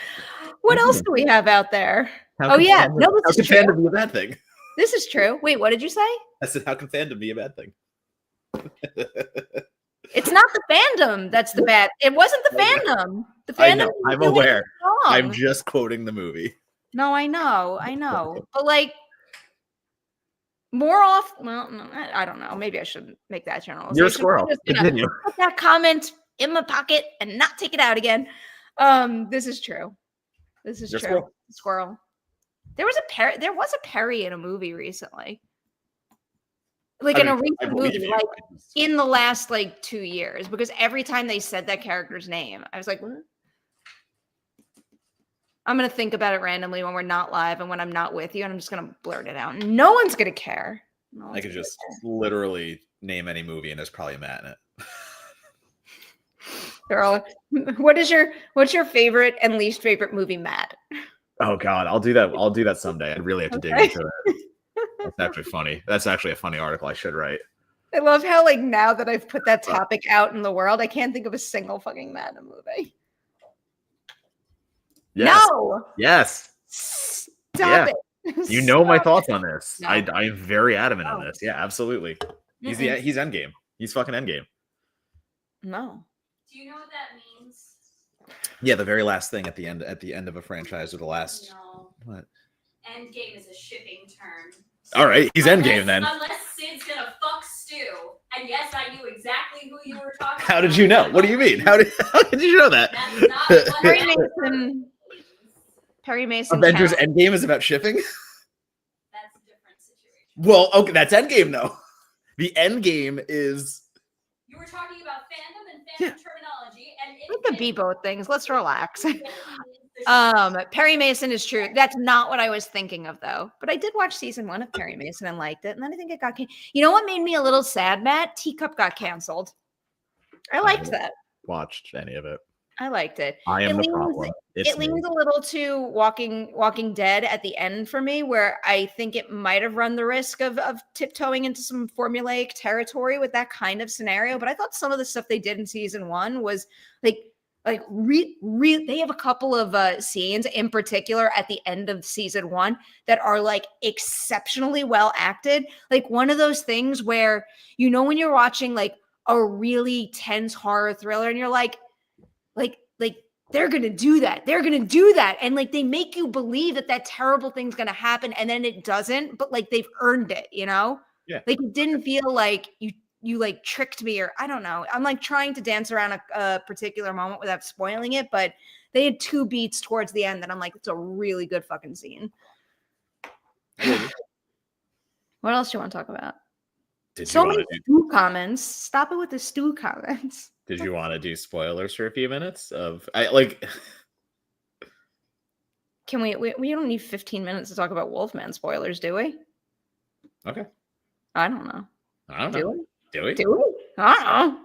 What else do we have out there? How This can is true. fandom be a bad thing? This is true. Wait, what did you say? I said, how can fandom be a bad thing? It's not the fandom that's the bad. It wasn't the fandom. The fandom. I know. I'm aware. Wrong. I'm just quoting the movie. No, I know. But like more off. Well, no, I don't know. Maybe I shouldn't make that generalization. You're a squirrel. I'm just gonna Continue. put that comment in my pocket and not take it out again. This is true. This is You're true. squirrel. Squirrel. There was a Perri in a movie recently. Like in a recent movie, like in the last like 2 years, because every time they said that character's name, I was like, what? I'm gonna think about it randomly when we're not live and when I'm not with you, and I'm just gonna blurt it out. No one's gonna care. I could just literally name any movie and there's probably a Matt in it. Girl, what's your favorite and least favorite movie, Matt? Oh God, I'll do that someday. I'd really have to dig into that. That's actually funny. That's actually a funny article I should write. I love how like now that I've put that topic out in the world, I can't think of a single fucking Matt in a movie. Yes. No. Yes. Stop it. You know my thoughts on this. No. I'm very adamant on No. this. Yeah, absolutely. He's endgame. He's fucking endgame. No. Do you know what that means? Yeah, the very last thing at the end of a franchise, or the last. No. What? Endgame is a shipping term. All right, he's endgame then. Unless Sid's gonna fuck Stu, and yes, I knew exactly who you were talking. How did you know? What do you mean? How did you know that? That's not what Perri that Mason. means. Perri Mason. Avengers counts. Endgame is about shipping. That's a different situation. Well, okay, that's Endgame though. The Endgame is. You were talking about fandom and fandom terminology, and We could be both things. Let's relax. the Perri Mason is true. That's not what I was thinking of though. But I did watch season 1 of Perri Mason and liked it. And then I think it got You know what made me a little sad, Matt? Teacup got canceled. I liked that. Watched any of it? I liked it. I am It the problem. It leans a little too Walking Dead at the end for me, where I think it might have run the risk of tiptoeing into some formulaic territory with that kind of scenario. But I thought some of the stuff they did in season 1 was they have a couple of scenes in particular at the end of season 1 that are like exceptionally well acted. Like one of those things where, you know, when you're watching like a really tense horror thriller and you're like they're going to do that. They're going to do that. And like, they make you believe that terrible thing's going to happen. And then it doesn't, but like they've earned it, you know? Yeah. Like it didn't feel like you like tricked me, or I don't know. I'm like trying to dance around a particular moment without spoiling it, but they had 2 beats towards the end that I'm like, it's a really good fucking scene. What else do you want to talk about? So many stew comments. Stop it with the stew comments. Did you want to do spoilers for a few minutes of like? Can we don't need 15 minutes to talk about Wolfman spoilers, do we? Okay. I don't know. I don't know. Do we? I don't know.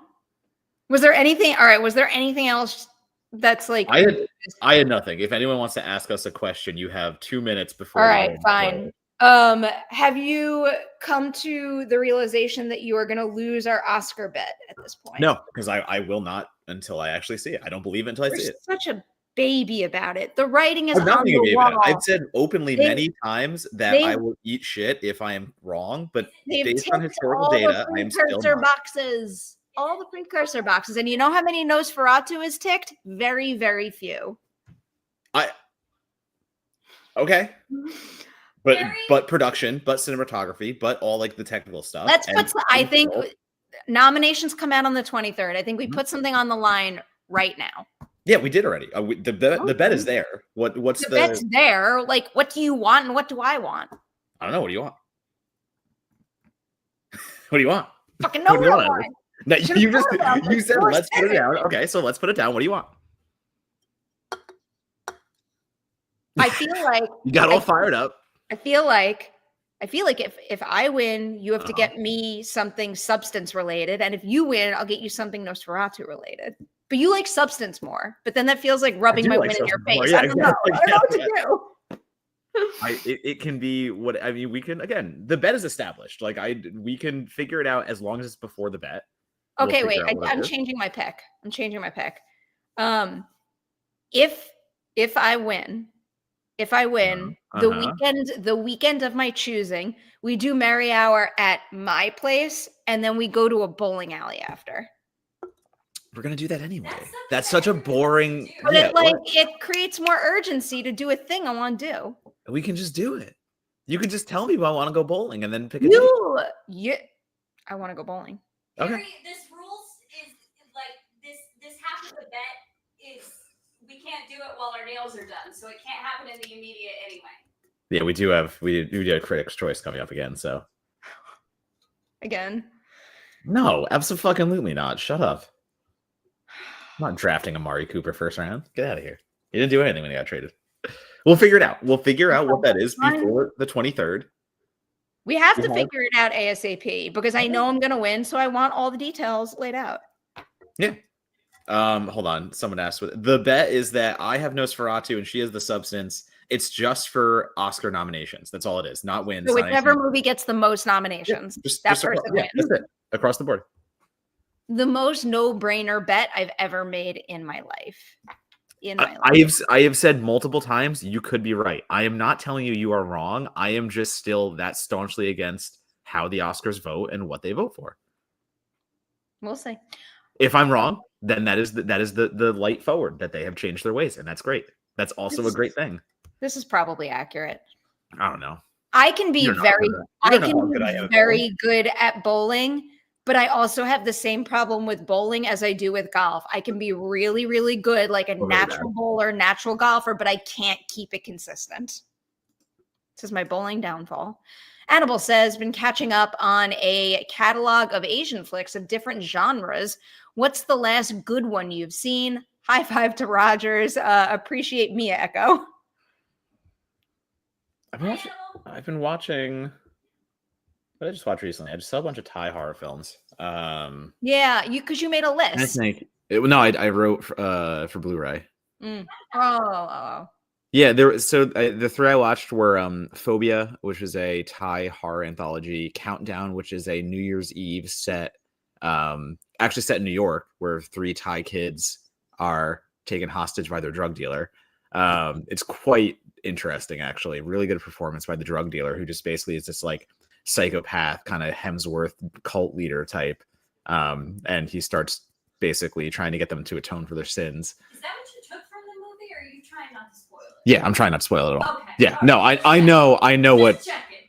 Was there anything? All right. Was there anything else that's like? I had nothing. If anyone wants to ask us a question, you have 2 minutes before. All right, fine. Have you come to the realization that you are going to lose our Oscar bet at this point? No, because I will not until I actually see it. I don't believe it until I see it. Such a baby about it. The writing is I'm not on being a the baby wall. about it. I've said openly many times that I will eat shit if I am wrong, but based on historical data, I am still not. Boxes. All the precursor boxes. And you know how many Nosferatu is ticked? Very, very few. Okay. But production, but cinematography, but all like the technical stuff. I think nominations come out on the 23rd. I think we put something on the line right now. Yeah, we did already. The bet is there. What's the bet's there? Like, what do you want and what do I want? I don't know. What do you want? What do you want? Fucking know What do you what I want? want. No, Should've you just thought about you this said before let's put it saying down. it. Okay, so let's put it down. What do you want? I feel like You got all fired up. I feel like if I win, you have to Uh-huh. get me something substance related, and if you win, I'll get you something Nosferatu related. But you like substance more. But then that feels like rubbing do my like win in your substance more. face. Yeah, I don't know. exactly. I don't know what Yeah, to do. It can be what I mean. We can again. The bet is established. Like we can figure it out as long as it's before the bet. We'll Okay, wait. figure out what it I'm is. changing my pick. I'm changing my pick. If I win, Uh-huh. the weekend of my choosing, we do Merri Hour at my place, and then we go to a bowling alley after. We're gonna do that anyway. That's such a boring. But Yeah, it creates more urgency to do a thing I want to do. we can just do it. You can just tell me I want to go bowling and then pick a date. I want to go bowling. Okay. Perri, this rules is like this half of the bet is we can't do it while our nails are done, so it can't happen in the immediate anyway. Yeah, we do have a Critics' Choice coming up again. So Again. no, absolutely not. Shut up. I'm not drafting Amari Cooper first round. Get out of here. He didn't do anything when he got traded. We'll figure it out. We'll figure out what that is before the 23rd. We have to figure it out ASAP because I know I'm going to win, so I want all the details laid out. Yeah. Hold on. Someone asked. The bet is that I have Nosferatu and she has the substance. It's just for Oscar nominations. That's all it is. Not wins. So not whichever anything. movie gets the most nominations, that person wins. That's it. Across the board. The most no-brainer bet I've ever made in my life. I have said multiple times you could be right. I am not telling you are wrong. I am just still that staunchly against how the Oscars vote and what they vote for. We'll see. If I'm wrong, then that is the light forward that they have changed their ways, and that's great. That's also a great thing. This is probably accurate. I don't know. I can be very good at bowling, but I also have the same problem with bowling as I do with golf. I can be really, really good, like a natural bowler, natural golfer, but I can't keep it consistent. This is my bowling downfall. Annabelle says, been catching up on a catalog of Asian flicks of different genres. What's the last good one you've seen? High five to Rogers. Appreciate Mia Echo. I've been watching. What did I just watch recently? I just saw a bunch of Thai horror films. Yeah, because you made a list. I think I wrote for Blu-ray. Oh. Yeah, the three I watched were Phobia, which is a Thai horror anthology, Countdown, which is a New Year's Eve set, actually set in New York, where 3 Thai kids are taken hostage by their drug dealer. It's quite interesting, actually. Really good performance by the drug dealer, who just basically is this like psychopath kind of Hemsworth cult leader type, and he starts basically trying to get them to atone for their sins. Is that what you took from the movie, or are you trying not to spoil it? Yeah, I'm trying not to spoil it at all. Okay. Yeah, no, I know what Just checking.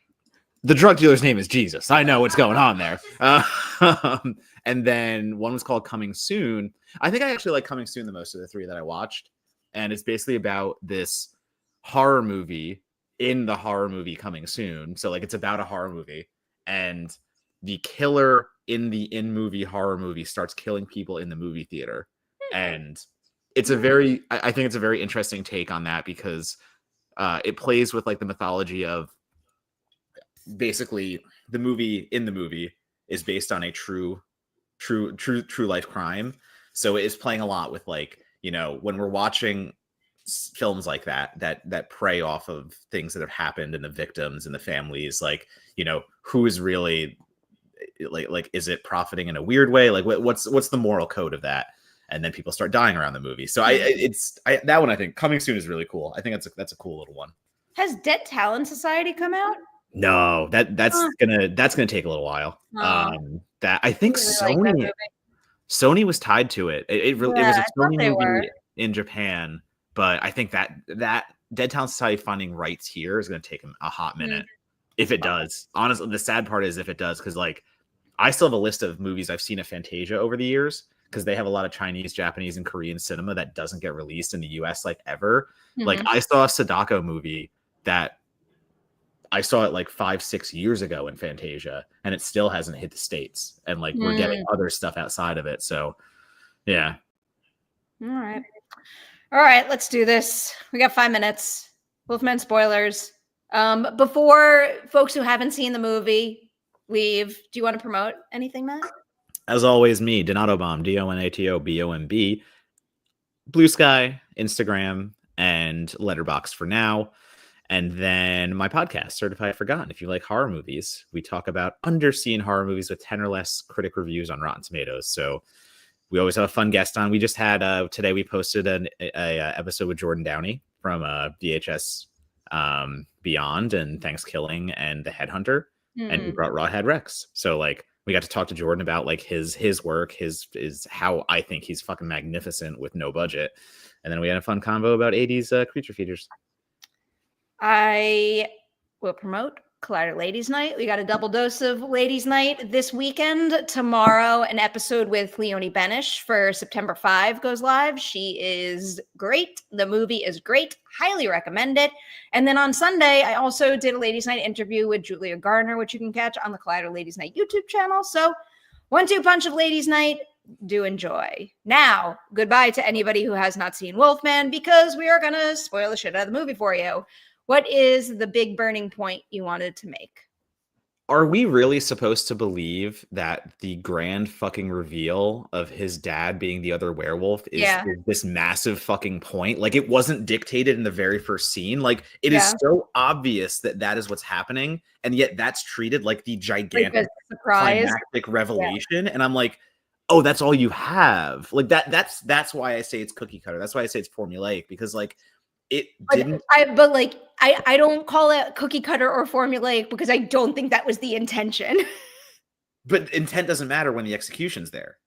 the drug dealer's name is Jesus. I know what's going on there. And then one was called Coming Soon. I think I actually like Coming Soon the most of the 3 that I watched, and it's basically about this horror movie in the horror movie Coming Soon. So like it's about a horror movie, and the killer in the in-movie horror movie starts killing people in the movie theater. And it's I think it's a very interesting take on that, because it plays with like the mythology of basically the movie is based on a true life crime. So it is playing a lot with like, when we're watching films like that prey off of things that have happened and the victims and the families, like, who is really like is it profiting in a weird way? Like what's the moral code of that? And then people start dying around the movie. So that one, I think Coming Soon is really cool. I think that's a cool little one. Has Dead Talent Society come out? No, that's gonna take a little while. That I think Sony was tied to it. It was a Sony movie in Japan, but I think that Dead Talent Society finding rights here is going to take a hot minute. If it does. Honestly, the sad part is if it does, because like I still have a list of movies I've seen at Fantasia over the years, because they have a lot of Chinese, Japanese, and Korean cinema that doesn't get released in the US like ever. Like I saw a Sadako movie that I saw it like 5-6 years ago in Fantasia, and it still hasn't hit the States. And like we're getting other stuff outside of it. So yeah. All right, let's do this. We got 5 minutes. Wolfman spoilers. Before folks who haven't seen the movie leave, do you want to promote anything, Matt? As always, me, Donato Bomb, DonatoBomb, Blue Sky, Instagram, and Letterboxd for now. And then my podcast, Certified Forgotten. If you like horror movies, we talk about underseen horror movies with 10 or less critic reviews on Rotten Tomatoes. So we always have a fun guest on. We just had, today we posted an episode with Jordan Downey from VHS Beyond and Thanksgiving and The Headhunter. And he brought Rawhead Rex. So like we got to talk to Jordan about like his work, his how I think he's fucking magnificent with no budget. And then we had a fun convo about 80s creature features. I will promote Collider Ladies Night. We got a double dose of Ladies Night this weekend. Tomorrow, an episode with Leonie Benish for September 5 goes live. She is great. The movie is great. Highly recommend it. And then on Sunday, I also did a Ladies Night interview with Julia Garner, which you can catch on the Collider Ladies Night YouTube channel. So 1-2 punch of Ladies Night. Do enjoy. Now, goodbye to anybody who has not seen Wolfman, because we are going to spoil the shit out of the movie for you. What is the big burning point you wanted to make? Are we really supposed to believe that the grand fucking reveal of his dad being the other werewolf is this massive fucking point? Like, it wasn't dictated in the very first scene. Like, it is so obvious that that is what's happening, and yet that's treated like the gigantic like surprise, climactic revelation. And I'm like, oh, that's all you have. Like that's why I say it's cookie cutter. That's why I say it's formulaic, because like it didn't. I don't call it cookie cutter or formulaic because I don't think that was the intention. But intent doesn't matter when the execution's there.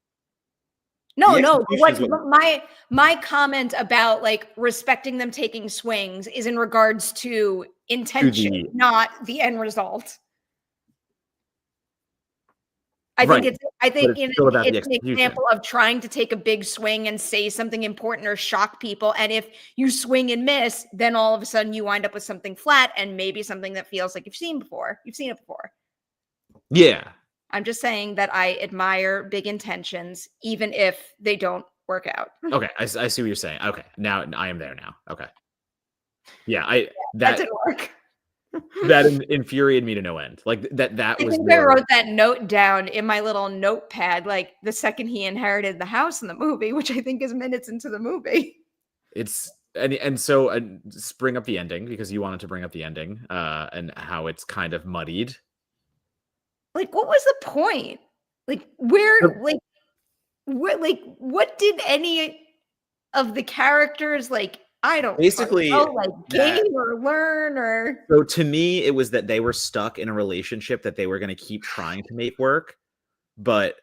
No. What my comment about like respecting them taking swings is in regards to intention, not the end result. I think it's an example of trying to take a big swing and say something important or shock people. And if you swing and miss, then all of a sudden you wind up with something flat and maybe something that feels like you've seen it before. Yeah. I'm just saying that I admire big intentions, even if they don't work out. Okay. I see what you're saying. Okay. Now I am there now. Okay. Yeah. That didn't work. That infuriated me to no end. Like that was. I think I wrote that note down in my little notepad, like the second he inherited the house in the movie, which I think is minutes into the movie. It's and so bring up the ending, because you wanted to bring up the ending and how it's kind of muddied. Like, what was the point? Like, what did any of the characters like? I don't basically know, like gain or learn or. So to me, it was that they were stuck in a relationship that they were going to keep trying to make work, but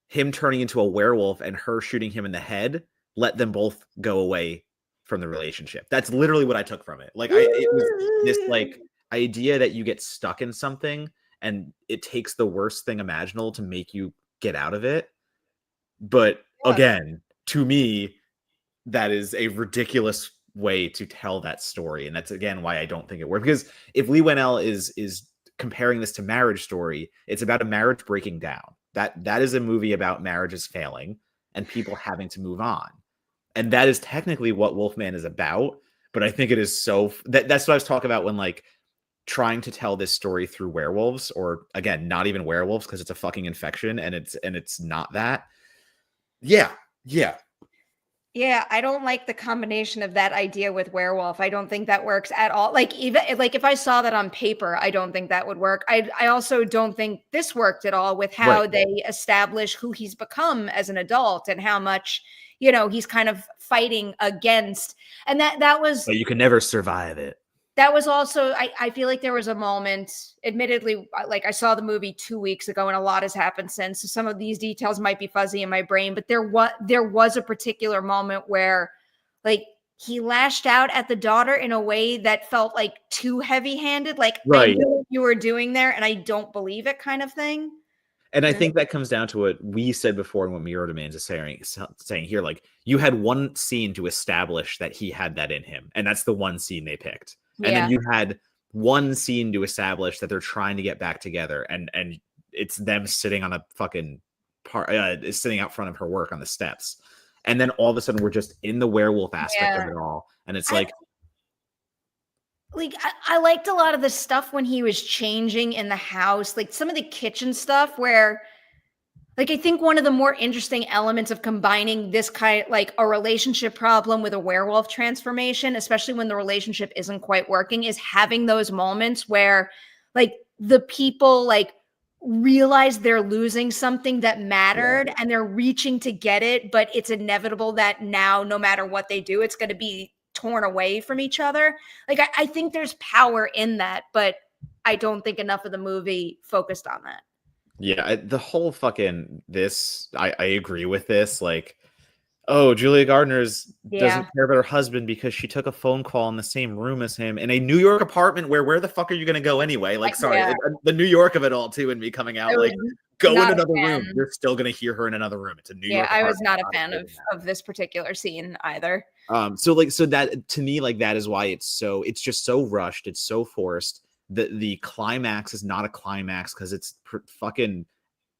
him turning into a werewolf and her shooting him in the head let them both go away from the relationship. That's literally what I took from it. Like it was this like idea that you get stuck in something and it takes the worst thing imaginable to make you get out of it. But again, to me, that is a ridiculous way to tell that story, and that's again why I don't think it worked. Because if Leigh Whannell is comparing this to Marriage Story, it's about a marriage breaking down. That is a movie about marriages failing and people having to move on, and that is technically what Wolfman is about. But I think it is that's what I was talking about when like trying to tell this story through werewolves, or again, not even werewolves, because it's a fucking infection and it's not that. Yeah. Yeah, I don't like the combination of that idea with werewolf. I don't think that works at all. Like, even like if I saw that on paper, I don't think that would work. I also don't think this worked at all with how they establish who he's become as an adult and how much, he's kind of fighting against. And that was. But you can never survive it. That was also, I feel like there was a moment, admittedly, like I saw the movie 2 weeks ago and a lot has happened since. So some of these details might be fuzzy in my brain, but there was a particular moment where like he lashed out at the daughter in a way that felt like too heavy-handed. Like, I knew what you were doing there and I don't believe it kind of thing. And I think that comes down to what we said before and what Mirror Demands is saying here. Like, you had one scene to establish that he had that in him. And that's the one scene they picked. And then you had one scene to establish that they're trying to get back together, and it's them sitting on a fucking sitting out front of her work on the steps, and then all of a sudden we're just in the werewolf aspect of it all, and it's like I liked a lot of the stuff when he was changing in the house, like some of the kitchen stuff where, like, I think one of the more interesting elements of combining this kind, like a relationship problem with a werewolf transformation, especially when the relationship isn't quite working, is having those moments where, like, the people like realize they're losing something that mattered and they're reaching to get it, but it's inevitable that now, no matter what they do, it's going to be torn away from each other. Like, I think there's power in that, but I don't think enough of the movie focused on that. Yeah, the whole fucking I agree with this. Like, oh, Julia Gardner's doesn't care about her husband because she took a phone call in the same room as him in a New York apartment where the fuck are you going to go anyway? Like, sorry, the New York of it all too, and me coming out like, go in another room. You're still going to hear her in another room. It's a New York. I was not a fan of this particular scene either. So that to me, like, that is why it's just so rushed. It's so forced. The climax is not a climax because it's fucking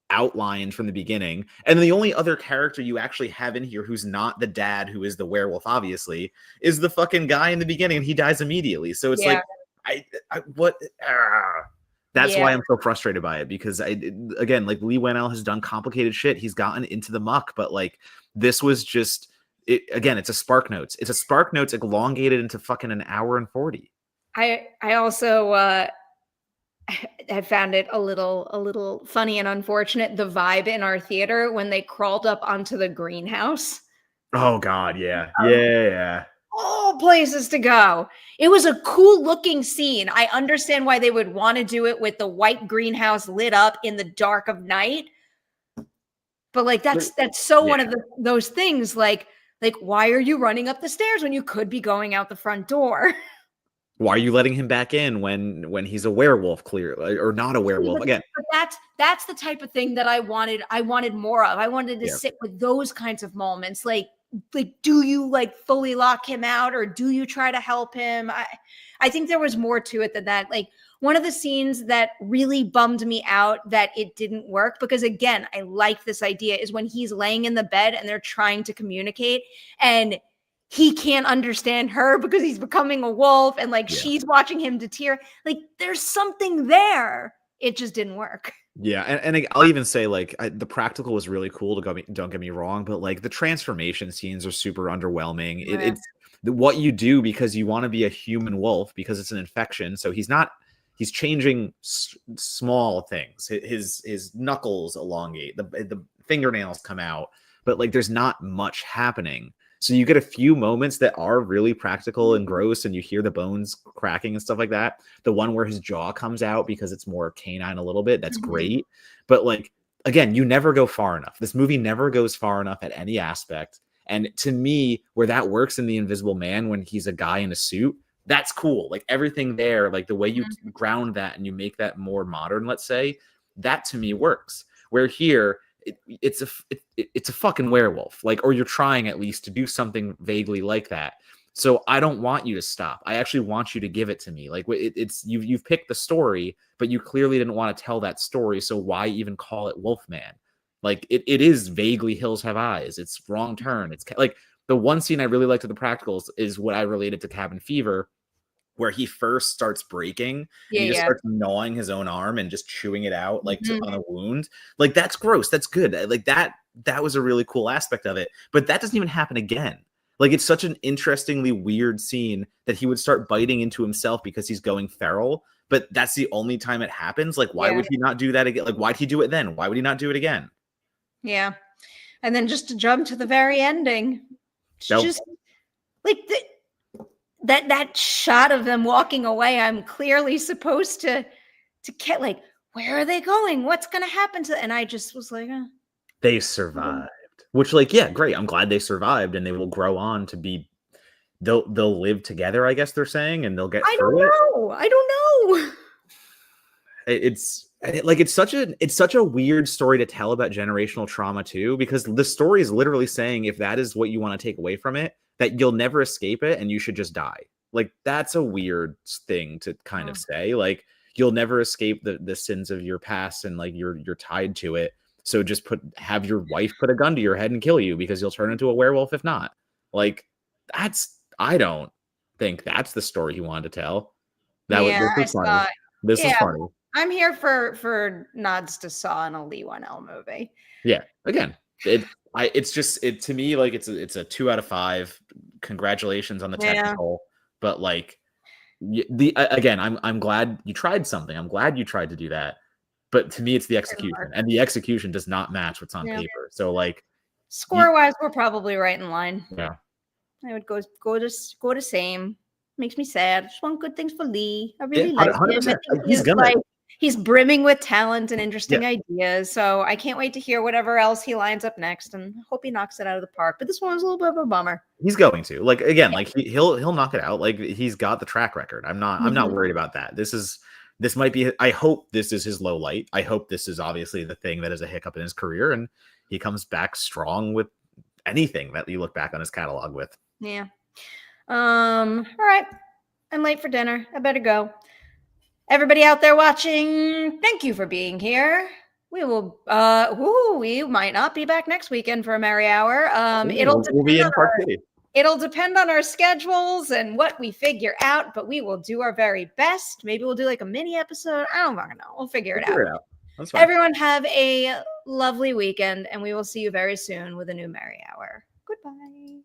outlined from the beginning, and the only other character you actually have in here who's not the dad, who is the werewolf, obviously, is the fucking guy in the beginning, and he dies immediately. So it's like, that's why I'm so frustrated by it, because again, like, Leigh Whannell has done complicated shit. He's gotten into the muck, but like, this was just again, it's a Spark Notes. It's a Spark Notes elongated into fucking an hour and 40. I also I found it a little funny and unfortunate, the vibe in our theater when they crawled up onto the greenhouse. Oh God, yeah. All places to go. It was a cool looking scene. I understand why they would want to do it with the white greenhouse lit up in the dark of night. But like, that's so one of those things, like why are you running up the stairs when you could be going out the front door? Why are you letting him back in when he's a werewolf, clearly, or not a werewolf? Again, but that's the type of thing that I wanted more of. I wanted to sit with those kinds of moments. Like, do you like fully lock him out, or do you try to help him? I think there was more to it than that. Like, one of the scenes that really bummed me out that it didn't work, because again, I like this idea, is when he's laying in the bed and they're trying to communicate, and he can't understand her because he's becoming a wolf, and like she's watching him deteriorate. Like, there's something there. It just didn't work. Yeah, and I'll even say, like, the practical was really cool. Don't get me wrong, but like, the transformation scenes are super underwhelming. It's what you do because you want to be a human wolf because it's an infection. So he's changing small things. His knuckles elongate, the fingernails come out, but like, there's not much happening. So you get a few moments that are really practical and gross, and you hear the bones cracking and stuff like that. The one where his jaw comes out because it's more canine a little bit, that's great. But like, again, you never go far enough. This movie never goes far enough at any aspect. And to me, where that works in The Invisible Man, when he's a guy in a suit, that's cool. Like, everything there, like the way you ground that and you make that more modern, let's say, that to me works. Where here, it's a fucking werewolf, like, or you're trying at least to do something vaguely like that. So I don't want you to stop. I actually want you to give it to me. Like, you've picked the story, but you clearly didn't want to tell that story. So why even call it Wolfman? Like, it is vaguely Hills Have Eyes. It's Wrong Turn. It's like, the one scene I really liked of the practicals is what I related to Cabin Fever, where he first starts breaking and he just starts gnawing his own arm and just chewing it out, like, on a wound. Like, that's gross. That's good. Like, that was a really cool aspect of it. But that doesn't even happen again. Like, it's such an interestingly weird scene that he would start biting into himself because he's going feral. But that's the only time it happens. Like, why would he not do that again? Like, why'd he do it then? Why would he not do it again? Yeah. And then just to jump to the very ending, just like that shot of them walking away, I'm clearly supposed to get like, where are they going? What's going to happen to them? And I just was like, they survived, which, like, yeah, great. I'm glad they survived, and they will grow on to be, they'll live together, I guess they're saying, and they'll get through it. I don't know. It's such a weird story to tell about generational trauma too, because the story is literally saying, if that is what you want to take away from it, that you'll never escape it and you should just die. Like, that's a weird thing to kind of Oh. say. Like, you'll never escape the sins of your past, and like you're tied to it. So just have your wife put a gun to your head and kill you because you'll turn into a werewolf if not. Like, I don't think that's the story he wanted to tell. Yeah, This I was funny. saw. This was Yeah, funny. I'm here for nods to Saw in a Leigh Whannell movie. Yeah. Again, it's just to me, like, it's a 2 out of 5. Congratulations on the Yeah. technical, but like again, I'm glad you tried something. I'm glad you tried to do that. But to me, it's the execution, and the execution does not match what's on Yeah. paper. So like, Score-wise, we're probably right in line. yeah. I would go to same. Makes me sad. Just want good things for Leigh. I really Yeah, like him. I 100%. think He's gonna. he's brimming with talent and interesting Yeah. ideas. So I can't wait to hear whatever else he lines up next, and hope he knocks it out of the park. But this one was a little bit of a bummer. He's going to, like, again, like he'll knock it out. Like, he's got the track record. I'm not Mhm. worried about that. This might be, I hope this is his low light. I hope this is obviously the thing that is a hiccup in his career, and he comes back strong with anything that you look back on his catalog with. Yeah. All right. I'm late for dinner. I better go. Everybody out there watching, thank you for being here. We will we might not be back next weekend for a Merri Hour. We'll be in Park City. It'll depend on our schedules and what we figure out, but we will do our very best. Maybe we'll do like a mini episode. I don't fucking know. We'll figure it out. That's fine. Everyone have a lovely weekend, and we will see you very soon with a new Merri Hour. Goodbye.